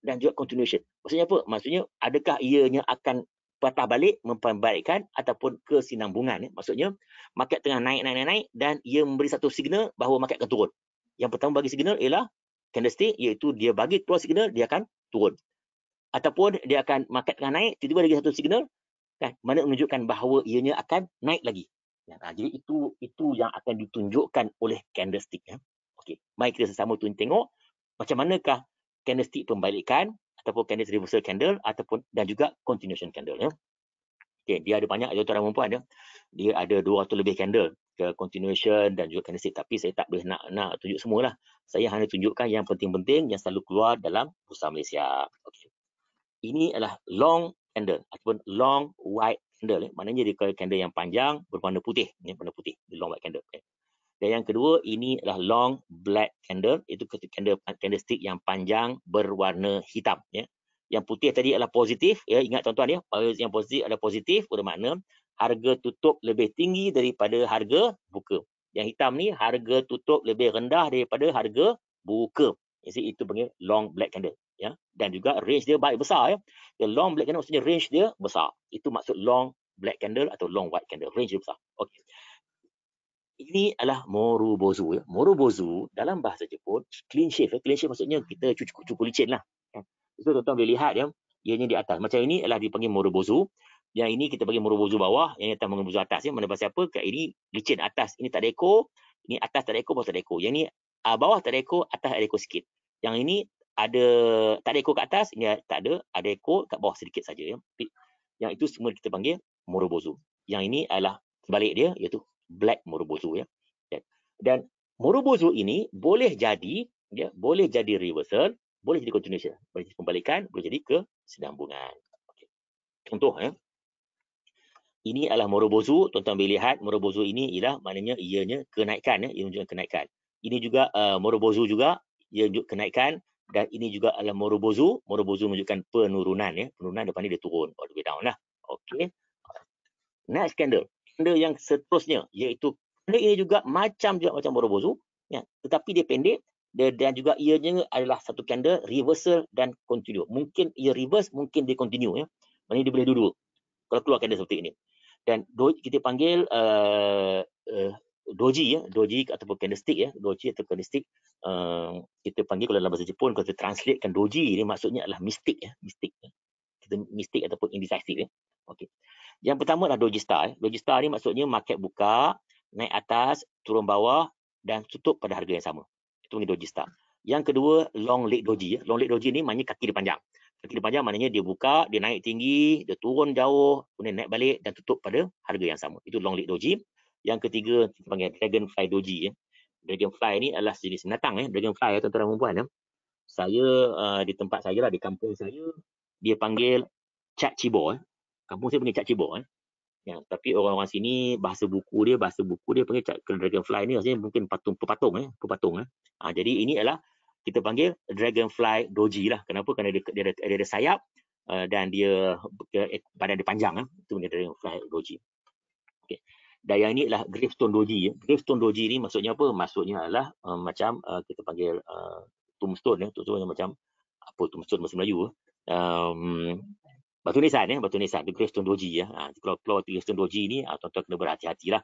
dan juga continuation. Maksudnya apa? Maksudnya adakah ianya akan patah balik, memperbaikkan ataupun kesinambungan ya. Maksudnya market tengah naik dan ia memberi satu signal bahawa market akan turun. Yang pertama bagi signal ialah candlestick, iaitu dia bagi keluar signal dia akan turun. Ataupun dia akan market tengah naik, tiba-tiba lagi satu signal kan, mana menunjukkan bahawa ianya akan naik lagi. Ya, jadi itu yang akan ditunjukkan oleh candlestick ya. Okey, mari kita sesama tengok macam manakah candlestick pembalikan ataupun candle reversal candle ataupun dan juga continuation candle ya. Okey, dia ada banyak tuan-tuan dan puan ya. Dia ada 200 lebih candle ke continuation dan juga candlestick, tapi saya tak boleh nak tunjuk semualah. Saya hanya tunjukkan yang penting-penting yang selalu keluar dalam Bursa Malaysia. Okey. Ini adalah long candle ataupun long white candle ya. Maknanya dia candle yang panjang berwarna putih, ya, warna putih, long white candle. Ya. Dan yang kedua ini adalah long black candle, itu candlestick yang panjang berwarna hitam ya. Yang putih tadi adalah positif ya, ingat tuan-tuan ya, yang positif adalah positif bermakna harga tutup lebih tinggi daripada harga buka. Yang hitam ni harga tutup lebih rendah daripada harga buka. Jadi itu panggil long black candle ya. Dan juga range dia baik besar ya. The long black candle maksudnya range dia besar. Itu maksud long black candle atau long white candle, range dia besar. Okey. Ini adalah morobozu ya. Morobozu dalam bahasa Jepun clean shave. Clean shave maksudnya kita cukur licin lah. Itu tuan-tuan boleh lihat ya. Ianya di atas. Macam ini adalah dipanggil morobozu. Yang ini kita panggil morobozu bawah. Yang atas morobozu atas ya. Mana pasal apa? Kat ini licin atas. Ini tak ada ekor. Ini atas tak ada ekor, bawah tak ada ekor. Yang ini bawah tak ada ekor, atas ada ekor sikit. Yang ini ada tak ada ekor kat atas, ini tak ada ekor kat bawah sedikit saja ya. Yang itu semua kita panggil morobozu. Yang ini adalah sebalik dia, iaitu black morobozu ya. Dan morobozu ini boleh jadi ya, boleh jadi reversal, boleh jadi continuation, boleh jadi pembalikan, boleh jadi kesinambungan. Okay. Contoh ya. Ini adalah morobozu, tuan-tuan boleh lihat morobozu ini ialah maknanya ianya kenaikan ya, ia menunjukkan kenaikan. Ini juga morobozu juga, ia menunjuk kenaikan, dan ini juga adalah morobozu. Morobozu menunjukkan penurunan ya, penurunan depan ni dia turun, all the way down lah. Okey. Next candle yang seterusnya iaitu candle ini juga macam morobozu ya, tetapi dia pendek dan juga ianya adalah satu candle reversal dan continue. Mungkin ia reverse, mungkin dia continue ya. Maknanya dia boleh dua-dua kalau keluar candle seperti ini. Dan kita panggil doji ya, doji ataupun candlestick ya, doji atau candlestick kita panggil kalau dalam bahasa Jepun, kalau kita translatekan doji ini maksudnya adalah mistik ya, mistik ya. Kita mistik ataupun indecisive ya. Okey. Yang pertama adalah doji star. Doji star ni maksudnya market buka, naik atas, turun bawah dan tutup pada harga yang sama. Itu panggil doji star. Yang kedua long leg doji ya. Long leg doji ni maknanya kaki dia panjang. Kaki dia panjang maknanya dia buka, dia naik tinggi, dia turun jauh, kemudian naik balik dan tutup pada harga yang sama. Itu long leg doji. Yang ketiga kita panggil dragonfly doji ya. Dragonfly ni adalah jenis binatang ya, dragonfly ya tuan-tuan dan puan ya. Saya di tempat saya lah, di kampung saya, dia panggil cat cibor ya. Kampung saya panggil cat cibor ya. Ya, tapi orang-orang sini bahasa buku dia panggil cat dragonfly ni maksudnya mungkin pepatung ya. Jadi ini adalah kita panggil dragonfly doji lah. Kenapa? Kerana dia ada sayap dan dia badan dia panjang ya. Itu panggil dragonfly doji. Okey. Dan yang ini adalah gravestone doji ya. Gravestone doji ni maksudnya apa? Maksudnya adalah macam kita panggil tombstone ya. Tombstone macam apa tombstone bahasa Melayu batu nisan ya, batu nisan, gravestone doji ya. Kalau keluar gravestone doji ni tuan-tuan kena berhati-hatilah.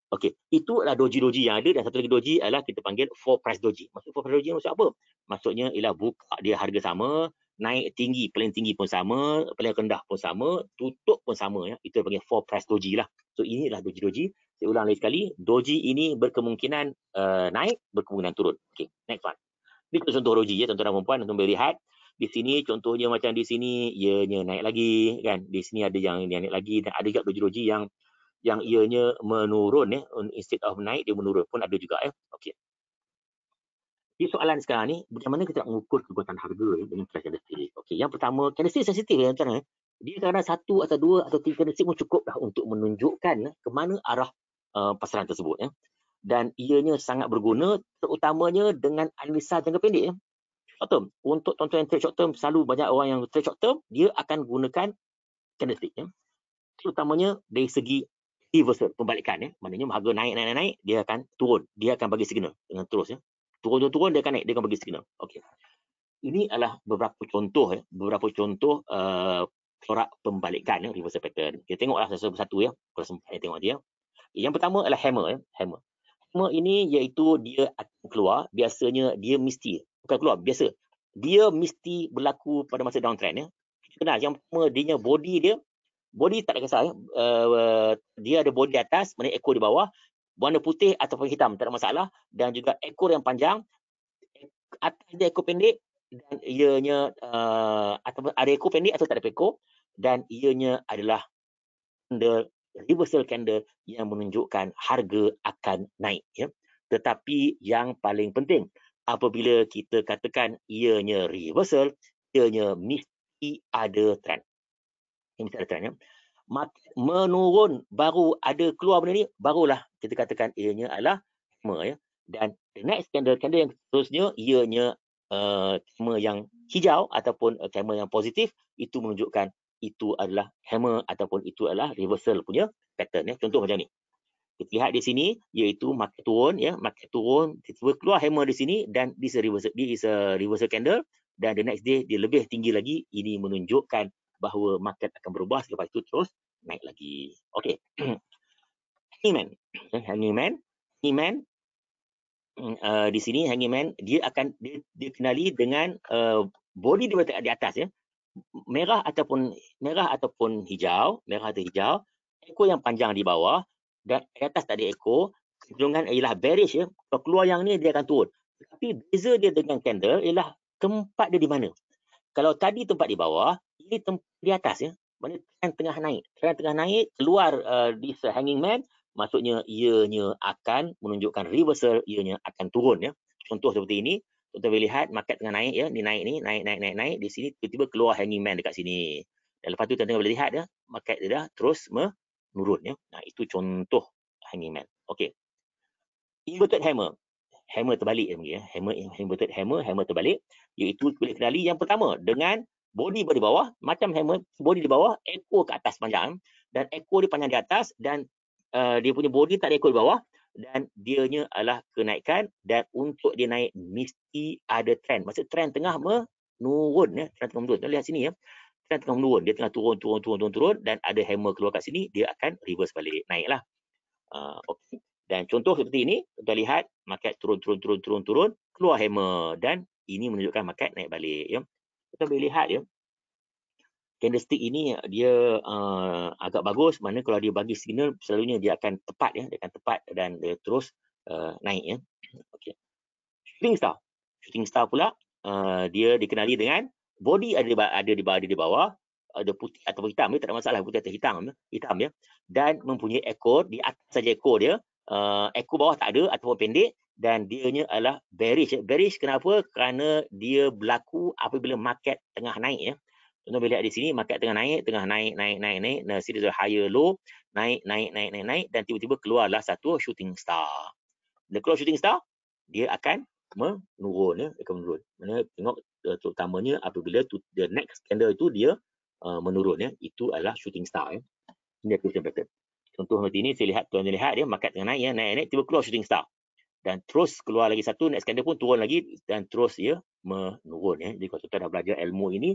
Okey, itu adalah doji-doji yang ada, dan satu lagi doji adalah kita panggil four price doji. Maksud four price doji maksud apa? Maksudnya ialah buka dia harga sama, naik tinggi, paling tinggi pun sama, paling rendah pun sama, tutup pun sama ya. Itu panggil four price doji lah. So ini adalah doji-doji. Saya ulang lagi sekali, doji ini berkemungkinan naik, berkemungkinan turun. Okey, next one. Ini contoh doji ya, tuan-tuan dan puan-puan, tuan-tuan boleh lihat. Di sini contohnya macam di sini ianya naik lagi kan, di sini ada yang naik lagi, dan ada juga doji-doji yang ianya menurun ya, instead of naik dia menurun pun ada juga ya. Okey. Di soalan sekarang ni, bagaimana kita mengukur kekuatan harga ya, dengan price candlestick. Okey, yang pertama candlestick sensitif ya tuan-tuan. Dia kadang satu atau dua atau tiga candlestick pun cukup dah untuk menunjukkan ke mana arah pasaran tersebut ya. Dan ianya sangat berguna terutamanya dengan analisa jangka pendek ya. Short term. Untuk tuan-tuan yang trade short term, selalu banyak orang yang trade short term, dia akan gunakan candlestick ya. Terutamanya dari segi reversal, pembalikan ya. Maknanya harga naik, dia akan turun. Dia akan bagi signal dengan terus ya. Turun, dia akan naik, dia akan bagi signal. Okey. Ini adalah beberapa contoh ya, corak pembalikan ya, reversal pattern. Kita tengoklah satu-satu ya. Kalau sempat tengok dia. Yang pertama adalah hammer ya, hammer. Hammer ini iaitu dia akan keluar, biasanya dia mesti bukan keluar, biasa dia mesti berlaku pada masa downtrend ya. Kita kenal yang pertama dia body tak ada kisah ya. Dia ada body di atas, mana ekor di bawah, warna putih ataupun hitam tak ada masalah, dan juga ekor yang panjang, atas dia ekor pendek, dan ianya ataupun ada ekor pendek atau tak ada ekor, dan ianya adalah candle, reversal candle yang menunjukkan harga akan naik, ya. Tetapi yang paling penting, apabila kita katakan ianya reversal, ianya mesti ada trend. Mesti ada trend, ya. Market menurun baru ada keluar benda ni, barulah kita katakan ianya adalah hammer, ya. Dan the next candle yang seterusnya ianya hammer yang hijau ataupun hammer yang positif, itu menunjukkan itu adalah hammer ataupun itu adalah reversal punya pattern, ya. Contoh macam ni. Kita lihat di sini iaitu market turun, ya, market turun, tiba-tiba keluar hammer di sini dan this is a reversal candle, dan the next day dia lebih tinggi lagi. Ini menunjukkan bahawa market akan berubah, selepas itu terus naik lagi. Okey. Hangman. Hangman di sini hangman dia akan dikenali dengan body dia di atas, ya. Merah ataupun hijau, merah atau hijau, ekor yang panjang di bawah dan di atas tak ada ekor. Kecenderungan ialah bearish, ya. Kalau keluar yang ni dia akan turun. Tapi beza dia dengan candle ialah tempat dia di mana. Kalau tadi tempat di bawah, ini tempat di atas, ya. Maksudnya trend tengah naik, keluar di hanging man, maksudnya ianya akan menunjukkan reversal, ianya akan turun, ya. Contoh seperti ini, kita boleh lihat market tengah naik, ya, ni naik, di sini tiba-tiba keluar hanging man dekat sini. Dan lepas tu tuan-tuan boleh lihat, ya, market dia dah terus menurun, ya. Nah, itu contoh hanging man. Okey. Inverted hammer. Hammer terbalik, ya. Inverted hammer terbalik, iaitu boleh kenali yang pertama dengan body di bawah, macam hammer, body di bawah, ekor ke atas panjang, dan ekor dia panjang di atas, dan dia punya body tak ada ekor di bawah, dan dianya adalah kenaikan, dan untuk dia naik mesti ada trend. Maksud trend tengah menurun, ya. Trend tengah menurun. Kita lihat sini, ya. Trend tengah menurun, dia tengah turun, dan ada hammer keluar kat sini, dia akan reverse balik, naiklah. Okey. Dan contoh seperti ini, kita lihat market turun, keluar hammer, dan ini menunjukkan market naik balik, ya. Kita boleh lihat, ya, candlestick ini dia agak bagus, mana kalau dia bagi signal selalunya dia akan tepat, ya, dia akan tepat dan dia terus naik, ya. Okey. Shooting star pula dia dikenali dengan body ada di bawah, ada putih atau hitam, tak ada masalah, putih atau hitam, ya, dan mempunyai ekor di atas saja ekor dia, ekor bawah tak ada ataupun pendek, dan dianya adalah bearish, ya. Bearish kenapa? Kerana dia berlaku apabila market tengah naik, ya. Tuan-tuan boleh lihat di sini market tengah naik, nah series higher low, naik, dan tiba-tiba keluarlah satu shooting star. Bila keluar shooting star, dia akan menurun, ya, akan menurun. Mana tengok terutamanya apabila the next candle itu dia menurun, ya, itu adalah shooting star, ya. Ini activation pattern. Contoh seperti ini, saya lihat, tuan-tuan lihat, ya, market tengah naik, ya, naik, tiba keluar shooting star, dan terus keluar lagi satu, next candle pun turun lagi, dan terus ia menurun, ya. Jadi kalau tuan-tuan dah belajar ilmu ini,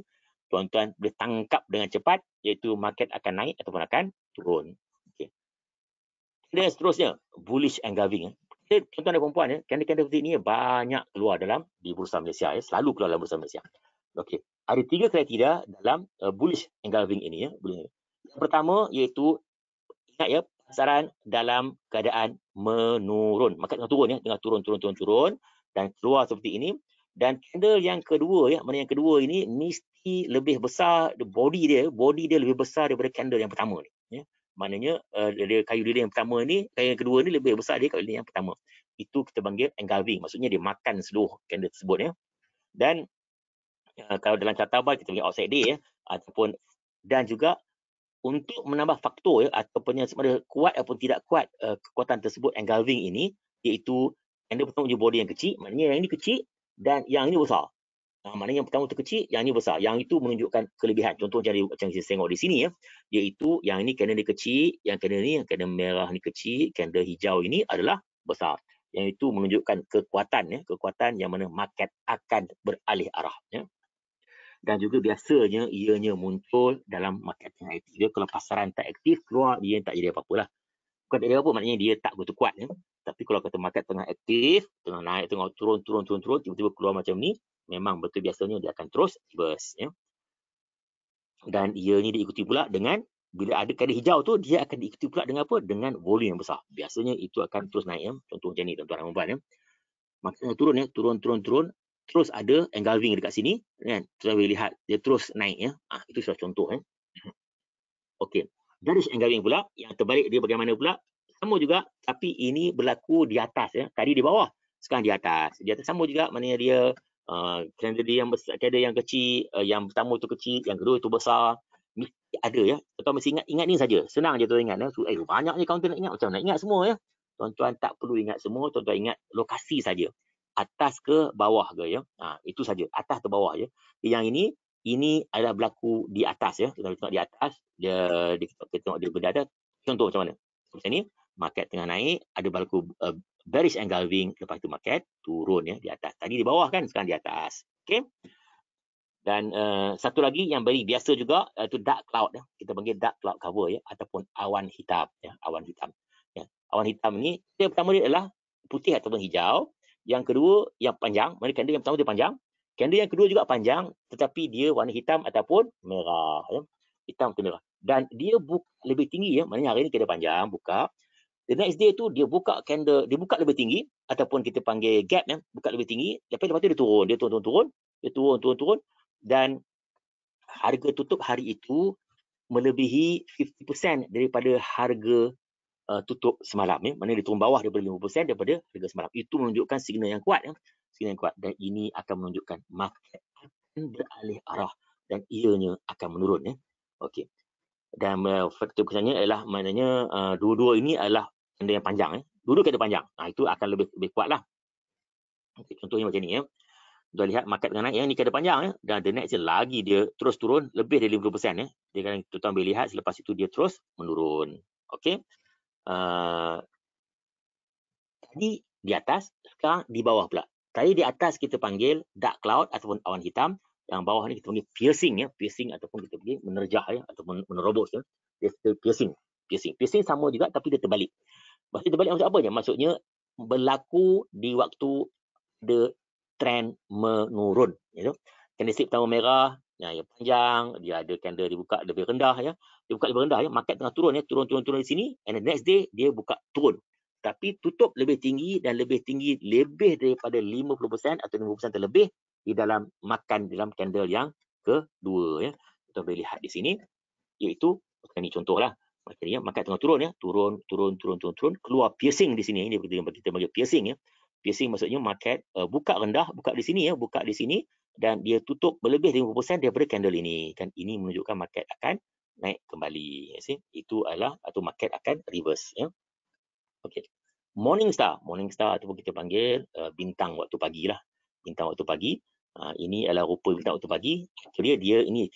tuan-tuan boleh tangkap dengan cepat, iaitu market akan naik ataupun akan turun. Okey. Dan seterusnya, bullish engulfing, ya. Tuan-tuan dan puan-puan, ya, candle-candle seperti ini banyak keluar di Bursa Malaysia, ya, selalu keluar dalam Bursa Malaysia. Okey, ada 3 kriteria dalam bullish engulfing ini, ya. Yang pertama iaitu, ingat, ya, pasaran dalam keadaan menurun, market tengah turun, ya, tengah turun, dan keluar seperti ini. Dan candle yang kedua, ya, mana yang kedua ini mesti lebih besar, body dia lebih besar daripada candle yang pertama ni, ya. Maknanya kayu lilin yang pertama ni, kayu yang kedua ni lebih besar dari kayu lilin yang pertama. Itu kita panggil engulfing, maksudnya dia makan seluruh candle tersebut, ya. Dan kalau dalam carta bar kita panggil outside day, ya, ataupun, dan juga untuk menambah faktor, ya, ataupun yang sama ada kuat ataupun tidak kuat kekuatan tersebut engulfing ini, iaitu candle pertama punya body yang kecil, maknanya yang ini kecil dan yang ini besar. Maknanya yang pertama tu kecil, yang ini besar. Yang itu menunjukkan kelebihan. Contoh macam kita tengok di sini, ya, iaitu yang ini candle dia kecil, yang candle merah ni kecil, candle hijau ini adalah besar. Yang itu menunjukkan kekuatan, ya, kekuatan yang mana market akan beralih arah, ya. Dan juga biasanya ianya muncul dalam market yang aktif. Dia kalau pasaran tak aktif, keluar dia tak jadi apa-apa lah. Bukan tak jadi apa, maknanya dia tak begitu kuat, ya. Tapi kalau kata market tengah aktif, tengah naik, tengah turun, tiba-tiba keluar macam ni, memang betul biasanya dia akan terus reverse, ya. Dan ia ni diikuti pula dengan, bila ada candle hijau tu, dia akan diikuti pula dengan apa? Dengan volume yang besar. Biasanya itu akan terus naik, ya. Contoh macam ni, tuan-tuan dan puan-puan, ya. Market turun, ya, turun, terus ada engulfing dekat sini kan, kita boleh lihat dia terus naik ya. Itu sudah contoh ya. Okey, bearish engulfing pula yang terbalik dia bagaimana pula? Sama juga tapi ini berlaku di atas ya. Tadi di bawah, sekarang di atas. Di atas sama juga, maknanya dia candle dia yang besar, candle yang kecil, yang pertama tu kecil, yang kedua tu besar. Mesti ada ya. Tuan mesti ingat ni saja. Senang je tuan ingat ya. Banyak je kaunter nak ingat, macam nak ingat semua ya. Tuan-tuan tak perlu ingat semua, tuan-tuan ingat lokasi saja. Atas ke bawah ke ya. Itu saja, atas ke bawah ya. Yang ini adalah berlaku di atas ya. Kita tengok di atas, kita tengok dia berada. Contoh macam mana? Macam ni, market tengah naik, ada berlaku bearish engulfing, lepas tu market turun ya di atas. Tadi di bawah kan, sekarang di atas. Okey. Dan satu lagi yang very biasa juga, itu dark cloud ya. Kita panggil dark cloud cover ya, ataupun awan hitam ya, awan hitam. Ya. Awan hitam ni, yang pertama dia adalah putih ataupun hijau. Yang kedua yang panjang, mana candle yang pertama dia panjang. Candle yang kedua juga panjang, tetapi dia warna hitam ataupun merah ya. Hitam atau merah. Dan dia lebih tinggi ya, maknanya hari ni kita panjang buka. The next day tu dia buka candle, dia buka lebih tinggi ataupun kita panggil gap ya, buka lebih tinggi, lepas tu dia turun, dia turun dan harga tutup hari itu melebihi 50% daripada harga tutup semalam ya. Mana dia turun bawah daripada 50% daripada harga semalam. Itu menunjukkan signal yang kuat ya. Signal yang kuat, dan ini akan menunjukkan market akan beralih arah dan ianya akan menurun ya. Okey. Dan faktor kesannya ialah maknanya dua-dua ini adalah candle yang panjang ya. Dua-dua candle panjang. Itu akan lebih kuatlah. Okay, contohnya macam ni ya. Kita lihat market tengah naik, yang ni candle panjang ya, dan the next lagi dia terus turun lebih dari 50% ya. Dia akan tuan boleh lihat selepas itu dia terus menurun. Okey. Tadi di atas, sekarang di bawah pula. Tadi di atas kita panggil dark cloud ataupun awan hitam, yang bawah ni kita panggil piercing ya, piercing ataupun kita panggil menerjah ya, ataupun menerobos ya. Dia piercing. Piercing sama juga tapi dia terbalik. Maksudnya terbalik maksud apa je? Maksudnya berlaku di waktu the trend menurun ya. Candlestick pertama merah, yang panjang, dia ada candle dibuka lebih rendah ya. Dia buka lebih rendah ya, market tengah turun ya, turun di sini, and the next day dia buka turun. Tapi tutup lebih tinggi dan lebih tinggi lebih daripada 50% atau 50% terlebih di dalam dalam candle yang kedua ya. Kita boleh lihat di sini, iaitu ini contohlah. Market tengah turun ya, turun, keluar piercing di sini. Ini kita panggil piercing ya. Piercing maksudnya market buka rendah, buka di sini ya, buka di sini dan dia tutup melebih 50% daripada candle ini. Kan ini menunjukkan market akan naik kembali. Itu adalah atau market akan reverse ya. Okey. Morning star ataupun kita panggil bintang waktu pagi lah. Bintang waktu pagi. Ini adalah rupa bintang waktu pagi. Actually dia ini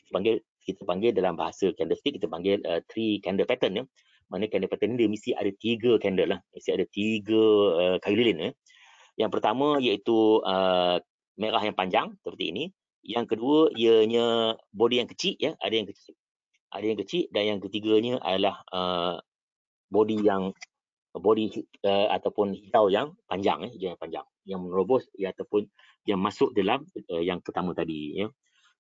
kita panggil dalam bahasa candlestick kita panggil three candle pattern ya. Mana candle pattern dia mesti ada 3 candle lah. Mesti ada 3 kayu lilin ya. Yang pertama iaitu merah yang panjang seperti ini. Yang kedua ianya body yang kecil ya, ada yang kecil dan yang ketiganya adalah body ataupun hijau yang panjang yang menerobos ataupun yang masuk dalam yang pertama tadi ya.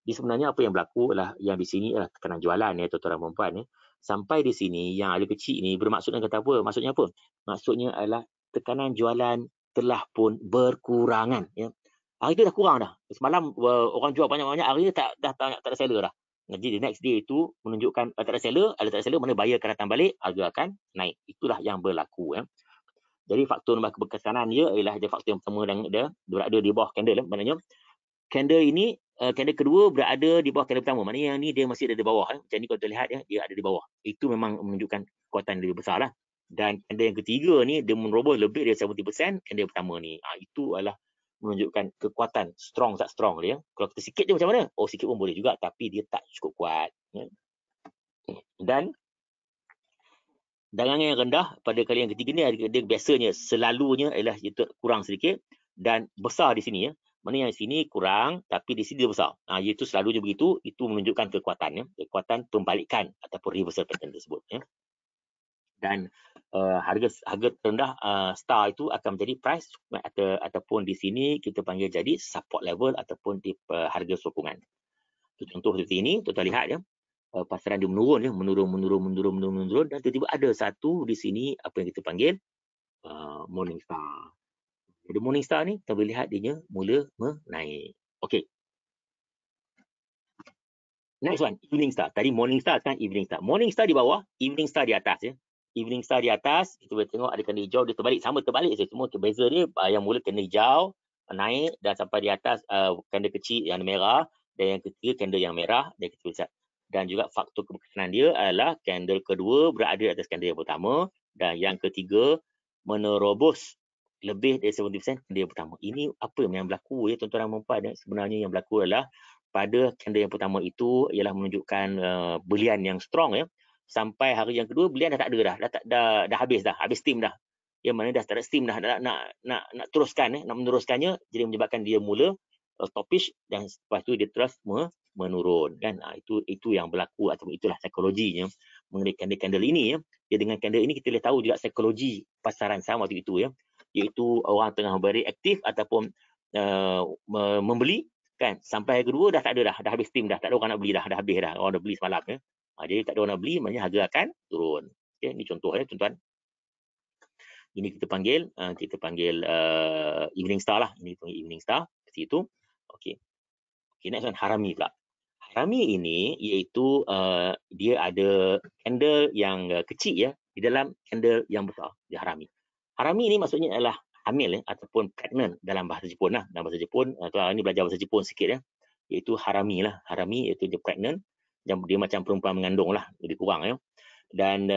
Di sebenarnya apa yang berlaku adalah yang di sini adalah tekanan jualan ya tuan-tuan dan puan-puan ya. Sampai di sini yang ada kecil ni bermaksudnya kata apa? Maksudnya apa? Maksudnya adalah tekanan jualan telah pun berkurangan ya. Hari itu dah kurang dah. Semalam orang jual banyak-banyak, hari ini tak ada seller dah. Jadi the next day itu menunjukkan tak ada seller, mana buyer akan datang balik, harga akan naik. Itulah yang berlaku ya. Jadi faktor nombor keberkesanan dia ialah dia faktor yang pertama dan dia berada di bawah candle. Maknanya candle ini candle kedua berada di bawah candle pertama. Maknanya yang ni dia masih ada di bawah. Macam ni kalau kita lihat ya, dia ada di bawah. Itu memang menunjukkan kekuatan lebih besar lah. Dan candle yang ketiga ni dia menerobos lebih dari 70% candle pertama ni. Itu adalah menunjukkan kekuatan strong tak strong dia. Kalau kita sikit je macam mana? Oh sikit pun boleh juga tapi dia tak cukup kuat. Ya. Dan dagangan yang rendah pada kali yang ketiga ni dia biasanya selalunya ialah kurang sedikit dan besar di sini ya. Mana yang sini kurang tapi di sini dia besar. Iaitu selalunya begitu, itu menunjukkan kekuatan ya, kekuatan pembalikan ataupun reversal pattern tersebut ya. Dan harga terendah star itu akan menjadi price ataupun di sini kita panggil jadi support level ataupun di harga sokongan. Contoh seperti ini, tuan-tuan lihat ya. Pasaran dia menurun ya, menurun dan tiba-tiba ada satu di sini apa yang kita panggil morning star. The morning star ni kita boleh lihat dia mula menaik. Okey. Next one, evening star. Tadi morning star, sekarang evening star. Morning star di bawah, evening star di atas ya. Evening star di atas, kita boleh tengok ada kena hijau, dia terbalik, sama terbalik saja. Semua beza dia yang mula kena hijau, naik dan sampai di atas candle kecil yang merah, dan yang ketiga candle yang merah, dan kita lihat. Dan juga faktor keberkesanan dia adalah candle kedua berada di atas candle yang pertama, dan yang ketiga menerobos lebih dari 70% candle yang pertama. Ini apa yang berlaku ya tuan-tuan dan puan-puan? Sebenarnya yang berlaku adalah pada candle yang pertama itu ialah menunjukkan belian yang strong ya. Sampai hari yang kedua belian dah tak ada dah habis steam dah. Yang mana dah tak ada steam dah nak teruskan nak meneruskannya, jadi menyebabkan dia mula stopish dan lepas tu dia terus menurun kan. Itu yang berlaku atau itulah psikologinya mengenai candle ini ya. Ya, dengan candle ini kita boleh tahu juga psikologi pasaran saham waktu itu ya, iaitu orang tengah very aktif ataupun membeli kan, sampai hari kedua dah tak ada dah habis steam dah, tak ada orang nak beli dah habis dah, orang dah beli semalam ya. Jadi tak ada orang nak beli, maknanya harga akan turun. Okey, ini contoh ya tuan-tuan. Ini kita panggil evening star lah, ini panggil evening star seperti itu. Okey. Okey, next one, harami pula. Harami ini iaitu dia ada candle yang kecil ya di dalam candle yang besar, dia harami. Harami ini maksudnya adalah hamil ya, ataupun pregnant dalam bahasa Jepun lah. Dalam bahasa Jepun, ini belajar bahasa Jepun sikit ya, iaitu harami lah. Harami iaitu dia pregnant, dan dia macam perempuan mengandung lah, lebih kurang ya. Dan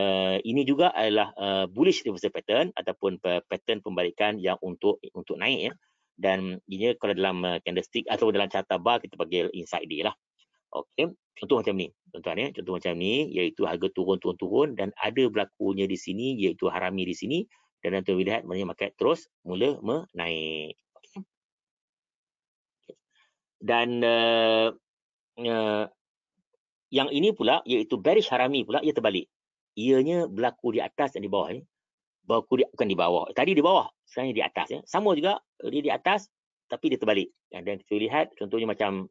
ini juga adalah bullish reversal pattern ataupun pattern pembalikan yang untuk naik ya. Dan ini kalau dalam candlestick atau dalam carta bar kita panggil inside day lah. Okey, contoh macam ni tuan-tuan ya, contoh macam ni iaitu harga turun dan ada berlakunya di sini iaitu harami di sini, dan nanti lihat maknanya market terus mula menaik. Okay. Dan yang ini pula iaitu bearish harami pula, ia terbalik. Ianya berlaku di atas dan di bawah ya. Bukan di bawah. Tadi di bawah, sekarang di atas ya. Sama juga dia di atas tapi dia terbalik. Dan kita lihat contohnya macam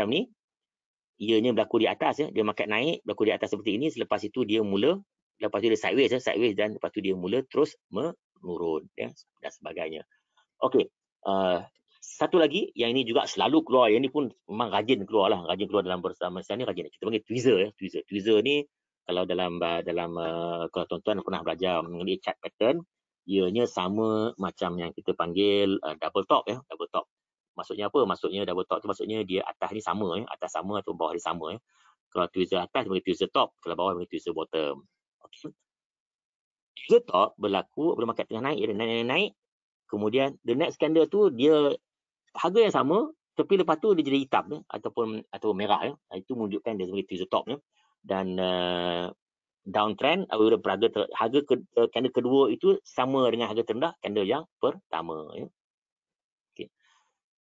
ni. Ianya berlaku di atas ya, dia market naik berlaku di atas seperti ini, selepas itu dia mula, lepas itu dia sideways dan lepas itu dia mula terus menurun ya, dan sebagainya. Okey, satu lagi yang ini juga selalu keluar, yang ini pun memang rajin keluar dalam bersama saya ni, rajin. Kita panggil tweezer ya. Tweezer ni kalau dalam kalau tuan-tuan pernah belajar mengenai chart pattern, ianya sama macam yang kita panggil double top ya, double top. Maksudnya apa? Maksudnya double top tu maksudnya dia atas ni sama ya, atas sama atau bawah ni sama ya. Kalau tweezer atas dia panggil tweezer top, kalau bawah dia panggil tweezer bottom. Okey. Tweezer top berlaku apabila market tengah naik, naik. Kemudian the next candle tu dia harga yang sama tapi lepas tu dia jadi hitam ya, atau merah ya. Itu menunjukkan dia sebagai tweezer top ya. Dan downtrend apabila harga candle kedua itu sama dengan harga terendah candle yang pertama ya.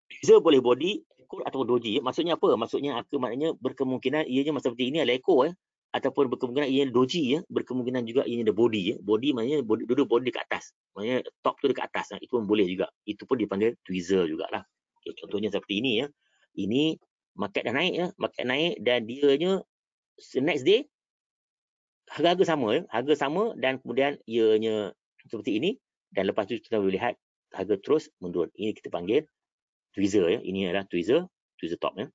Tweezer boleh body, ekor atau doji. Maksudnya apa? Maksudnya maknanya berkemungkinan ianya seperti ini adalah ekor ya, ataupun berkemungkinan ianya doji ya, berkemungkinan juga ianya ada body ya. Body maknanya duduk body dekat atas. Maknanya top tu dekat atas. Itu pun boleh juga. Itu pun dipanggil tweezer jugalah. Okay, contohnya seperti ini ya. Ini market dah naik ya, market naik dan dianya next day harga sama ya, harga sama dan kemudian ianya seperti ini dan lepas tu kita boleh lihat harga terus menurun. Ini kita panggil tweezer ya, ini adalah tweezer top ya.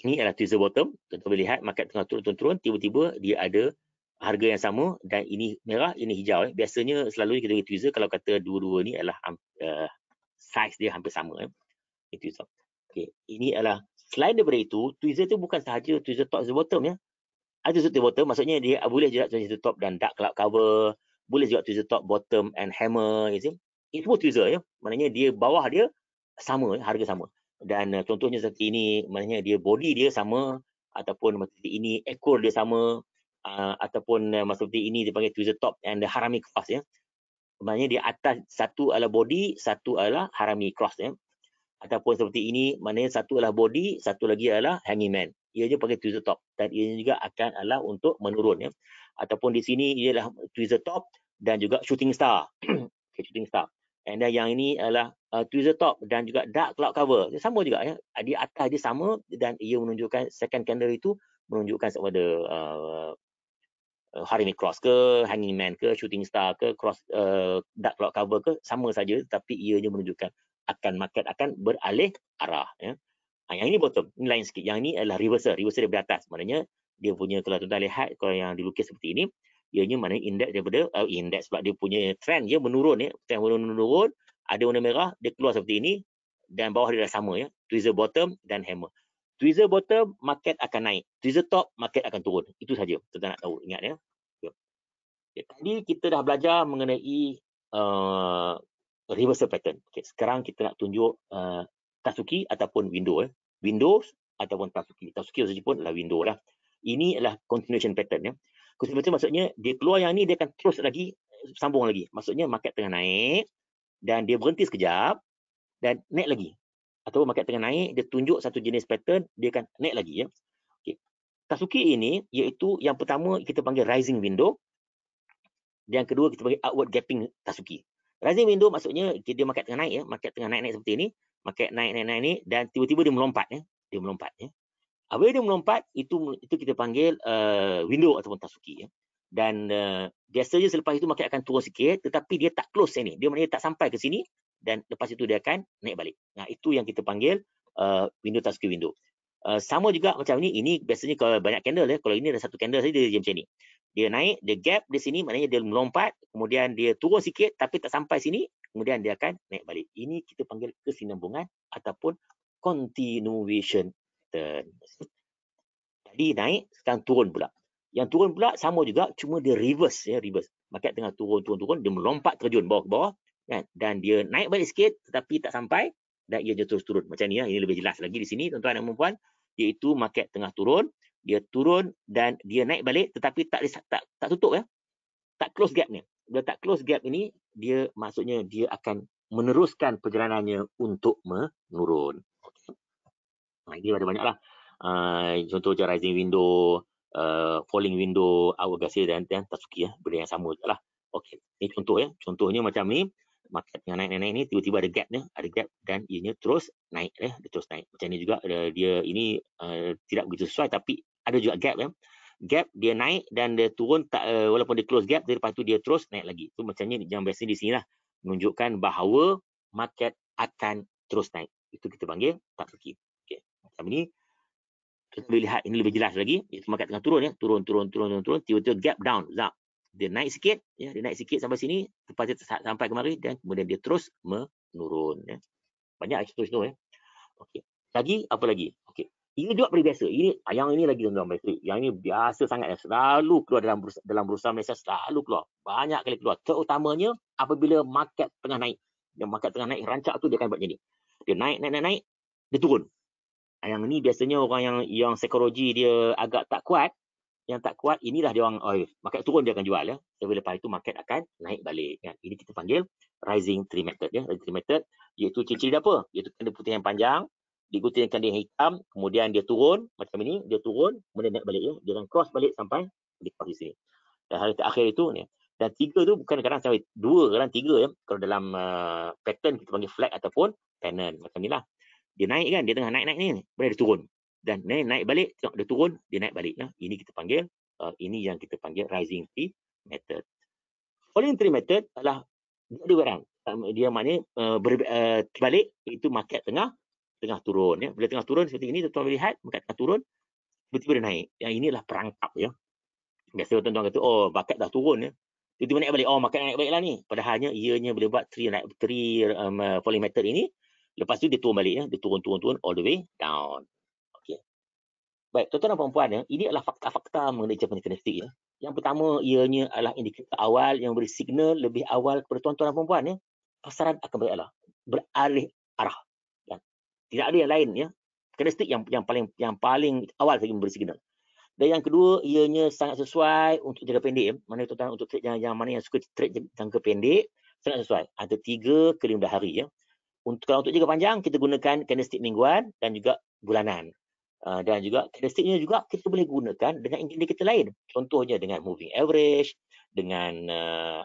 Ini adalah tweezer bottom. Kita boleh lihat market tengah turun, tiba-tiba dia ada harga yang sama dan ini merah, ini hijau ya. Biasanya selalu kita bagi tweezer kalau kata dua-dua ni adalah size dia hampir sama ya. Ini tweezer. Okey, ini adalah selain daripada itu, tweezer tu bukan sahaja tweezer top, tweezer bottom ya. Ada tweezer bottom maksudnya dia boleh juga tweezer top dan dark cloud cover, boleh juga tweezer top, bottom and hammer you see. Itu pun tweezer ya. Maknanya dia bawah dia sama, harga sama. Dan contohnya seperti ini, maknanya dia body dia sama ataupun seperti ini ekor dia sama ataupun seperti ini dia panggil tweezer top and the harami cross ya. Maknanya dia atas satu adalah body, satu adalah harami cross ya. Ataupun seperti ini, maknanya satu adalah body, satu lagi adalah hanging man. Ianya pakai tweezer top dan ia juga akan adalah untuk menurun ya. Ataupun di sini ialah tweezer top dan juga shooting star. Okay, shooting star. And then yang ini adalah tweezer top dan juga dark cloud cover. Sama juga ya. Di atas dia sama dan ia menunjukkan second candle itu menunjukkan kepada Harimi Cross ke, Hanging Man ke, Shooting Star ke, Cross Dark Cloud Cover ke, sama saja, tapi ianya menunjukkan akan market akan beralih arah. Ya. Yang ini bottom, ini lain sikit. Yang ini adalah reversal, reversal daripada atas. Maknanya dia punya, kalau tuan lihat kalau yang dilukis seperti ini, ianya maknanya indeks daripada indeks sebab dia punya trend dia menurun ya, trend menurun, ada warna merah, dia keluar seperti ini dan bawah dia dah sama ya, tweezer bottom dan hammer. Tweezer bottom, market akan naik. Tweezer top, market akan turun. Itu saja. Tuan nak tahu, ingat ya. Okay. Tadi kita dah belajar mengenai reversal pattern. Okay. Sekarang kita nak tunjuk Tatsuki ataupun window. Windows ataupun Tatsuki. Tatsuki saja pun adalah window lah. Ini adalah continuation pattern. Ya. Continuation pattern maksudnya dia keluar yang ni, dia akan terus lagi, sambung lagi. Maksudnya market tengah naik dan dia berhenti sekejap dan naik lagi. Atau market tengah naik, dia tunjuk satu jenis pattern, dia akan naik lagi. Ya. Okay. Tatsuki ini, iaitu yang pertama kita panggil rising window. Yang kedua kita panggil outward gapping Tatsuki. Rising window maksudnya dia market tengah naik ya, market tengah naik seperti ini, market naik ni dan tiba-tiba dia melompat ya. Dia melompat ya. Apabila dia melompat itu kita panggil window ataupun Tatsuki ya. Dan biasanya selepas itu market akan turun sikit tetapi dia tak close sini. Dia maknanya tak sampai ke sini dan lepas itu dia akan naik balik. Nah, itu yang kita panggil window Tatsuki window. Sama juga macam ini biasanya kalau banyak candle ya. Kalau ini ada satu candle saja dia macam ni. Dia naik, dia gap di sini, maknanya dia melompat, kemudian dia turun sikit tapi tak sampai sini, kemudian dia akan naik balik. Ini kita panggil kesinambungan ataupun continuation pattern. Jadi naik, sekarang turun pula. Yang turun pula sama juga, cuma dia reverse ya, reverse. Market tengah turun, dia melompat terjun bawah ke bawah kan? Dan dia naik balik sikit tetapi tak sampai dan ia terus turun. Macam ni ya, ini lebih jelas lagi di sini tuan-tuan dan puan-puan, iaitu market tengah turun, dia turun dan dia naik balik tetapi tak tutup ya. Tak close gap ni. Bila tak close gap ini, dia maksudnya dia akan meneruskan perjalanannya untuk menurun. Nah, ini ada banyaklah. Contoh macam rising window, falling window, outward gapping dan Tatsuki ya, benda yang sama jelah. Okey, ini contoh ya. Contohnya macam ni, market yang naik ni tiba-tiba ada gap dan ianya terus naik ya, dia terus naik. Macam ni juga dia ini tidak begitu sesuai tapi ada juga gap ya. Gap dia naik dan dia turun tak, walaupun dia close gap, lepas tu dia terus naik lagi. Tu macamnya yang biasa di sinilah menunjukkan bahawa market akan terus naik. Itu kita panggil Tatsuki. Okey. Macam ni kita boleh lihat ini lebih jelas lagi. Itu market tengah turun ya, turun, tiba-tiba gap down. Dia naik sikit ya, dia naik sikit sampai sini, lepas dia sampai kemari dan kemudian dia terus menurun ya. Banyak contoh ya. Okey. Lagi apa lagi? Okey. Ini juga biasa. Yang ini lagi tuan-tuan baik. Yang ini biasa sangat ya. Selalu keluar dalam bursa Malaysia, selalu keluar. Banyak kali keluar. Terutamanya apabila market tengah naik. Yang market tengah naik rancak tu dia akan buat macam ni. Dia naik, dia turun. Yang ini biasanya orang yang psikologi dia agak tak kuat. Yang tak kuat, inilah dia orang, market turun dia akan jual ya. Tapi lepas itu market akan naik balik. Ya. Ini kita panggil rising tree method ya. Rising tree method iaitu ciri-ciri apa? Iaitu kena putih yang panjang, diikuti dengan kandil yang hitam, kemudian dia turun macam ini, dia turun, kemudian naik balik ya. Dia akan cross balik sampai di posisi sini. Dan hari terakhir itu ni. Dan tiga tu bukan kadang sampai dua, kadang tiga ya. Kalau dalam pattern kita panggil flag ataupun pennant macam inilah. Dia naik kan, dia tengah naik ni, kemudian dia turun. Dan naik balik, tengok dia turun, dia naik balik ya. Ini kita panggil ini yang kita panggil rising tree method. Falling tree method adalah dia ada barang. Dia maknanya terbalik, itu market tengah turun ya. Bila tengah turun seperti ini, tuan-tuan lihat market tengah turun, tiba-tiba dia naik. Yang inilah perangkap ya. Biasa tuan-tuan kata, market dah turun ya. Tiba-tiba naik balik, market naik balik lah ni. Padahalnya ianya boleh buat tree falling method ini. Lepas tu dia turun balik ya, dia turun all the way down. Okey. Baik, tuan-tuan dan puan-puan ya, ini adalah fakta-fakta mengenai Japanese candlestick ya. Yang pertama ianya adalah indikator awal yang beri signal lebih awal kepada tuan-tuan dan puan-puan ya. Pasaran akan beralih arah. Ya. Tidak ada yang lain ya. Candlestick yang paling awal saja memberi signal. Dan yang kedua ianya sangat sesuai untuk jangka pendek ya. Mana tuan-tuan untuk trade yang mana yang suka trade jangka pendek sangat sesuai. Ada 3 ke 5 hari ya. Kalau untuk jangka panjang kita gunakan candlestick mingguan dan juga bulanan. Dan juga candlesticknya juga kita boleh gunakan dengan indikator lain. Contohnya dengan moving average, dengan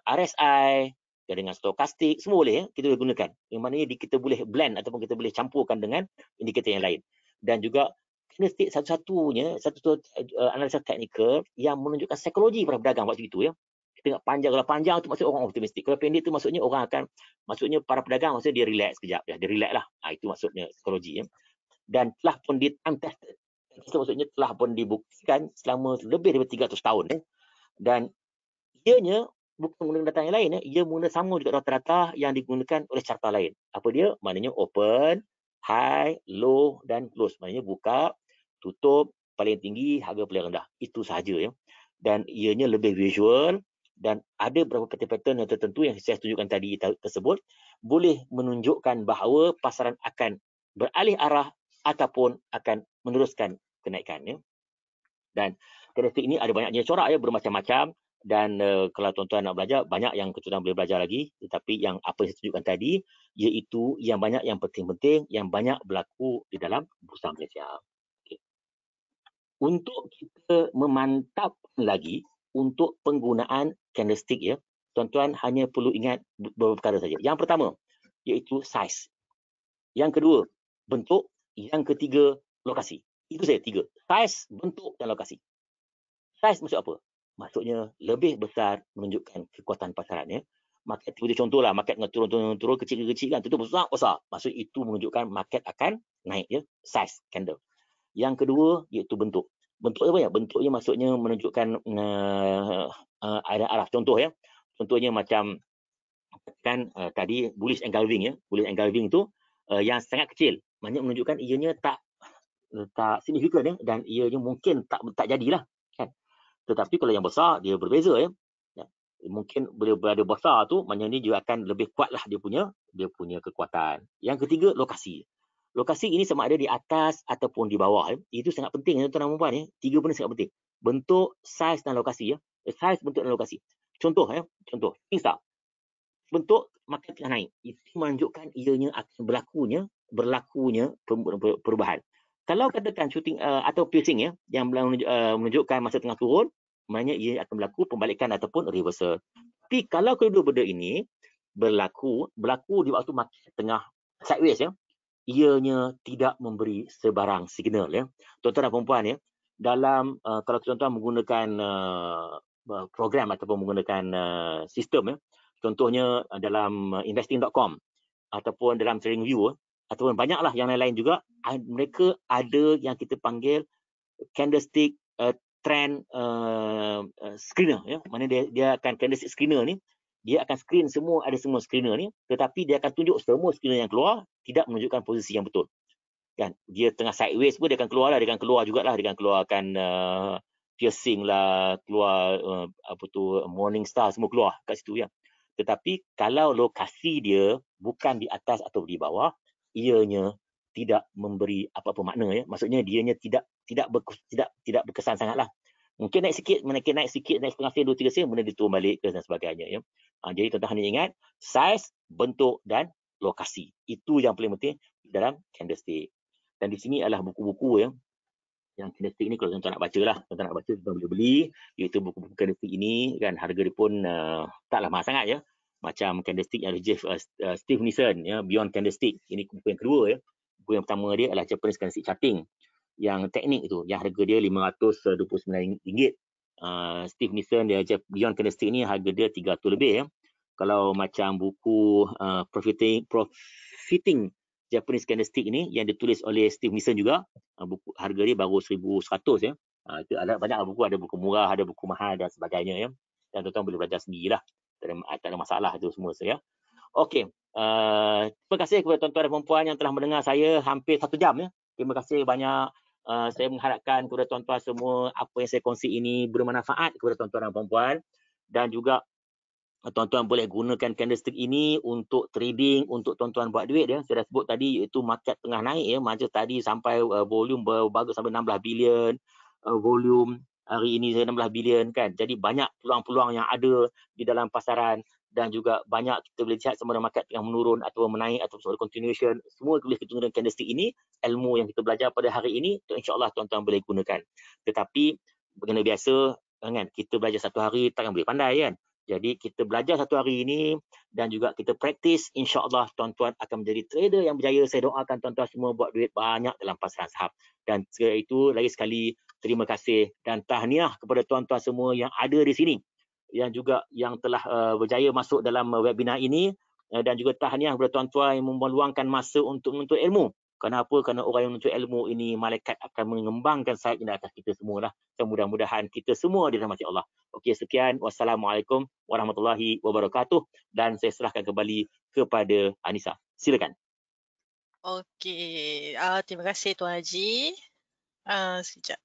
RSI, dengan stokastik, semua boleh ya, kita boleh gunakan. Yang maknanya kita boleh blend ataupun kita boleh campurkan dengan indikator yang lain. Dan juga candlestick satu-satunya satu analisa teknikal yang menunjukkan psikologi para pedagang waktu itu ya. Kita tengok panjang, kalau panjang tu maksudnya orang optimistik, kalau pendek tu maksudnya orang akan, maksudnya para pedagang maksudnya dia relax sekejap ya, dia relax lah. Itu maksudnya psikologi ya. Dan telah pun di-tested, maksudnya telah pun dibuktikan selama lebih daripada 300 tahun ya. Dan ianya bukan menggunakan data yang lain ya, ia menggunakan sama juga rata-rata yang digunakan oleh carta lain. Apa dia? Maknanya open, high, low dan close. Maknanya buka, tutup, paling tinggi, harga paling rendah. Itu sahaja ya. Dan ianya lebih visual dan ada beberapa pattern-pattern yang tertentu yang saya tunjukkan tadi tersebut boleh menunjukkan bahawa pasaran akan beralih arah ataupun akan meneruskan kenaikan ya. Dan candlestick ini ada banyak jenis corak ya, bermacam-macam. Dan kalau tuan-tuan nak belajar, banyak yang tuan boleh belajar lagi. Tetapi yang apa yang saya tunjukkan tadi, iaitu yang banyak yang penting-penting, yang banyak berlaku di dalam Bursa Malaysia. Okay. Untuk kita memantapkan lagi untuk penggunaan candlestick ya, tuan-tuan hanya perlu ingat beberapa perkara saja. Yang pertama, iaitu size. Yang kedua, bentuk. Yang ketiga, lokasi. Itu saja 3. Size, bentuk dan lokasi. Size maksud apa? Maksudnya lebih besar menunjukkan kekuatan pasaran ya. Market tiba-tiba contohlah, market turun, kecil kan, tutup besar. Maksud itu menunjukkan market akan naik ya. Size candle. Yang kedua iaitu bentuk. Bentuk apa ya? Bentuknya maksudnya menunjukkan ada arah. Contoh ya. Contohnya macam kan tadi bullish engulfing ya. Bullish engulfing itu yang sangat kecil. Maknanya menunjukkan ianya tak signifikan ya, dan ianya mungkin tak jadilah. Tetapi kalau yang besar, dia berbeza ya. Mungkin berada besar tu, maknanya dia akan lebih kuatlah dia punya kekuatan. Yang ketiga, lokasi. Lokasi ini sama ada di atas ataupun di bawah. Ya. Itu sangat penting ya, tuan-tuan dan puan ya. 3 benda sangat penting. Bentuk, saiz dan lokasi ya. Saiz, bentuk dan lokasi. Contoh ya, contoh. Insya. Bentuk market tengah naik. Itu menunjukkan ianya akan berlakunya perubahan. Kalau katakan shooting atau piercing ya, yang menunjukkan masa tengah turun, maknanya ia akan berlaku pembalikan ataupun reversal. Tapi kalau kedua benda ini berlaku di waktu market tengah sideways ya, ianya tidak memberi sebarang signal ya. Tuan-tuan dan puan-puan ya, dalam kalau tuan-tuan menggunakan program ataupun menggunakan sistem ya, contohnya dalam investing.com ataupun dalam TradingView ataupun banyaklah yang lain-lain juga, mereka ada yang kita panggil candlestick trend screener ya. Mana dia akan candlestick screener ni, dia akan screen semua, ada semua screener ni, tetapi dia akan tunjuk semua screener yang keluar tidak menunjukkan posisi yang betul. Kan dia tengah sideways pun dia akan keluar lah, dia akan keluar jugalah, dia akan keluarkan piercing lah, keluar morning star, semua keluar kat situ ya. Tetapi kalau lokasi dia bukan di atas atau di bawah, ianya tidak memberi apa-apa makna ya. Maksudnya dianya tidak berkesan sangatlah. Mungkin naik sikit, naik setengah sen, 2-3 sen, kemudian diturun balik dan sebagainya ya. Jadi tuan-tuan hanya ingat saiz, bentuk dan lokasi. Itu yang paling penting dalam candlestick. Dan di sini adalah buku-buku ya. Yang candlestick ini kalau tuan-tuan nak baca lah, tuan-tuan nak baca, tuan boleh beli, iaitu buku-buku candlestick ini kan, harga dia pun taklah mahal sangat ya. Macam candlestick yang Steve Nissen ya, Beyond Candlestick. Ini buku yang kedua ya. Buku yang pertama dia adalah Japanese Candlestick Charting. Yang teknik itu, yang harga dia RM529. Steve Nissen dia Beyond Candlestick ni harga dia 300 lebih ya. Kalau macam buku Profiting Japanese Candlestick ini yang ditulis oleh Steve Nissen juga, buku harga dia baru 1,100 ya. Itu ada banyak buku, ada buku murah, ada buku mahal dan sebagainya ya. Dan tuan-tuan boleh belajar sendirilah. Tak ada masalah itu semua saya. Okey, terima kasih kepada tuan-tuan dan puan-puan yang telah mendengar saya hampir 1 jam ya. Terima kasih banyak. Saya mengharapkan kepada tuan-tuan semua apa yang saya kongsi ini bermanfaat kepada tuan-tuan dan puan-puan, dan juga tuan-tuan boleh gunakan candlestick ini untuk trading, untuk tuan-tuan buat duit ya. Saya dah sebut tadi iaitu market tengah naik ya. Macam tadi sampai volume berbagus sampai 16 bilion volume. Hari ini 16 bilion kan. Jadi banyak peluang-peluang yang ada di dalam pasaran, dan juga banyak kita boleh lihat sama ada market tengah menurun atau menaik atau ada continuation. Semua boleh kita gunakan candlestick ini. Ilmu yang kita belajar pada hari ini, insya-Allah tuan-tuan boleh gunakan. Tetapi bagaimana biasa kan, kita belajar satu hari takkan boleh pandai kan. Jadi kita belajar satu hari ini, dan juga kita praktis, insya-Allah tuan-tuan akan menjadi trader yang berjaya. Saya doakan tuan-tuan semua buat duit banyak dalam pasaran saham. Dan itu lagi sekali terima kasih dan tahniah kepada tuan-tuan semua yang ada di sini, yang juga yang telah berjaya masuk dalam webinar ini, dan juga tahniah kepada tuan-tuan yang meluangkan masa untuk menuntut ilmu. Kenapa? Kerana orang yang menuntut ilmu ini, malaikat akan mengembangkan sayap di atas kita semua lah. So, mudah-mudahan kita semua dirahmati Allah. Okey, sekian. Wassalamualaikum warahmatullahi wabarakatuh. Dan saya serahkan kembali kepada Anissa. Silakan. Okey, terima kasih Tuan Haji. Sekejap.